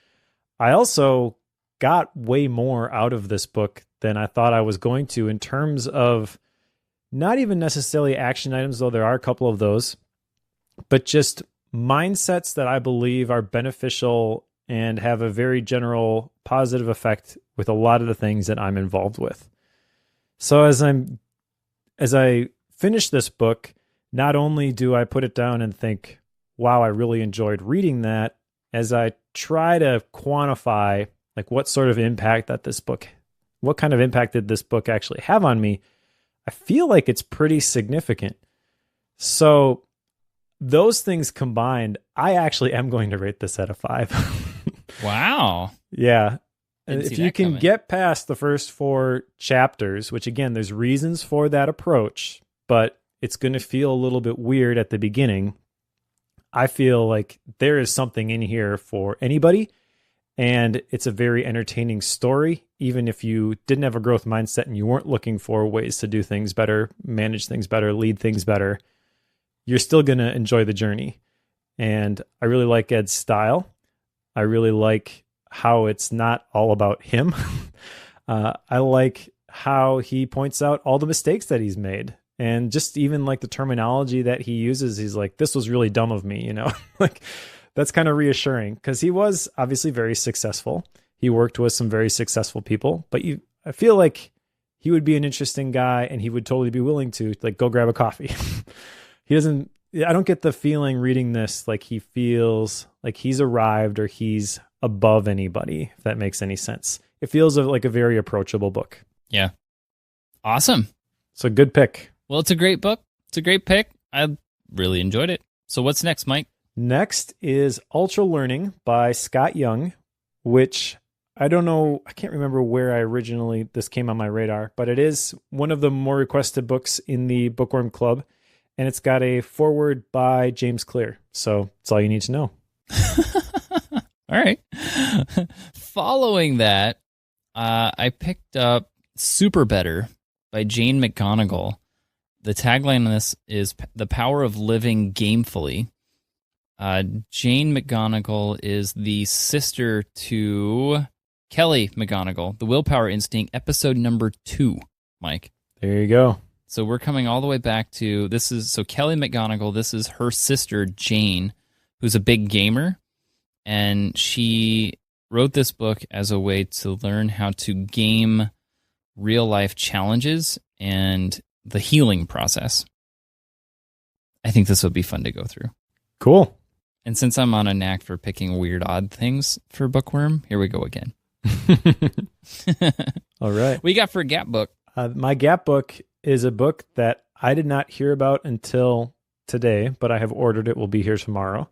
I also got way more out of this book than I thought I was going to in terms of not even necessarily action items, though there are a couple of those, but just mindsets that I believe are beneficial and have a very general positive effect with a lot of the things that I'm involved with. So as I finish this book, not only do I put it down and think, wow, I really enjoyed reading that, as I try to quantify like what sort of impact what kind of impact did this book actually have on me, I feel like it's pretty significant. So those things combined, I actually am going to rate this at a 5. Wow. Yeah. Didn't If see you that can coming. get past the first 4 chapters, which again, there's reasons for that approach, but it's going to feel a little bit weird at the beginning. I feel like there is something in here for anybody, and it's a very entertaining story. Even if you didn't have a growth mindset and you weren't looking for ways to do things better, manage things better, lead things better, you're still going to enjoy the journey. And I really like Ed's style. I really like how it's not all about him. I like how he points out all the mistakes that he's made. And just even like the terminology that he uses, he's like, this was really dumb of me, you know? Like, that's kind of reassuring because he was obviously very successful. He worked with some very successful people, but I feel like he would be an interesting guy and he would totally be willing to like go grab a coffee. I don't get the feeling reading this like he feels like he's arrived or he's above anybody, if that makes any sense. It feels like a very approachable book. Yeah. Awesome. So good pick. Well, it's a great book. It's a great pick. I really enjoyed it. So what's next, Mike? Next is Ultra Learning by Scott Young, which I don't know. I can't remember where this came on my radar, but it is one of the more requested books in the Bookworm Club. And it's got a foreword by James Clear. So that's all you need to know. All right. Following that, I picked up Super Better by Jane McGonigal. The tagline on this is The Power of Living Gamefully. Jane McGonigal is the sister to Kelly McGonigal, The Willpower Instinct, episode number 2, Mike. There you go. So we're coming all the way back to, Kelly McGonigal, this is her sister, Jane, who's a big gamer, and she wrote this book as a way to learn how to game real-life challenges and the healing process. I think this would be fun to go through. Cool. And since I'm on a knack for picking weird, odd things for Bookworm, here we go again. All right. What you got for a Gap book? My Gap book is a book that I did not hear about until today, but I have ordered it. Will be here tomorrow.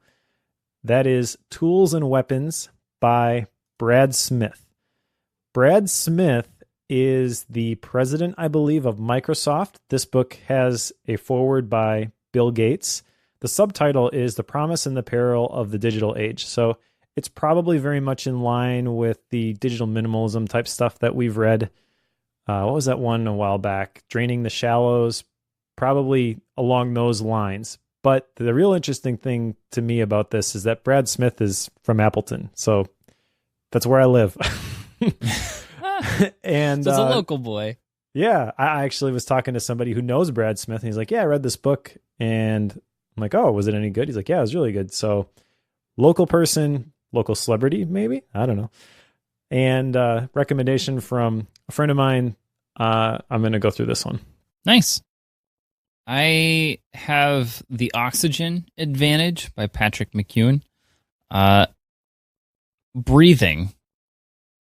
That is Tools and Weapons by Brad Smith. Brad Smith is the president, I believe, of Microsoft. This book has a foreword by Bill Gates. The subtitle is The Promise and the Peril of the Digital Age. So it's probably very much in line with the digital minimalism type stuff that we've read. What was that one a while back? Draining the Shallows, probably along those lines. But the real interesting thing to me about this is that Brad Smith is from Appleton. So that's where I live. And So it's a local boy. Yeah, I actually was talking to somebody who knows Brad Smith, and he's like, yeah, I read this book. And I'm like, oh, was it any good? He's like, yeah, it was really good. So local person, local celebrity, maybe? I don't know. And recommendation from a friend of mine. I'm going to go through this one. Nice. I have The Oxygen Advantage by Patrick McEwen. Breathing,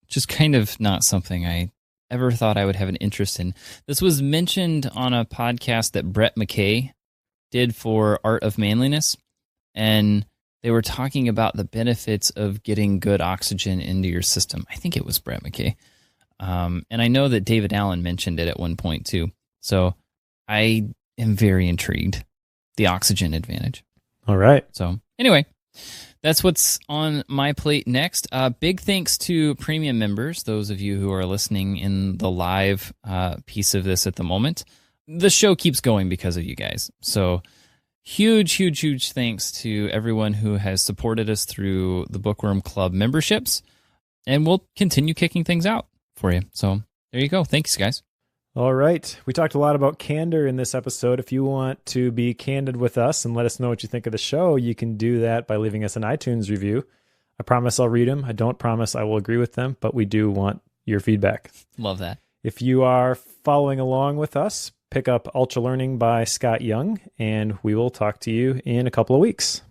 just kind of not something I ever thought I would have an interest in. This was mentioned on a podcast that Brett McKay did for Art of Manliness, and they were talking about the benefits of getting good oxygen into your system. I think it was Brett McKay. And I know that David Allen mentioned it at one point too. So I am very intrigued the oxygen advantage. All right. So anyway, that's what's on my plate next. Big thanks to premium members, those of you who are listening in the live piece of this at the moment. The show keeps going because of you guys. So huge thanks to everyone who has supported us through the Bookworm Club memberships. And we'll continue kicking things out for you. So there you go. Thanks, guys. All right. We talked a lot about candor in this episode. If you want to be candid with us and let us know what you think of the show, you can do that by leaving us an iTunes review. I promise I'll read them. I don't promise I will agree with them, but we do want your feedback. Love that. If you are following along with us, pick up Ultra Learning by Scott Young, and we will talk to you in a couple of weeks.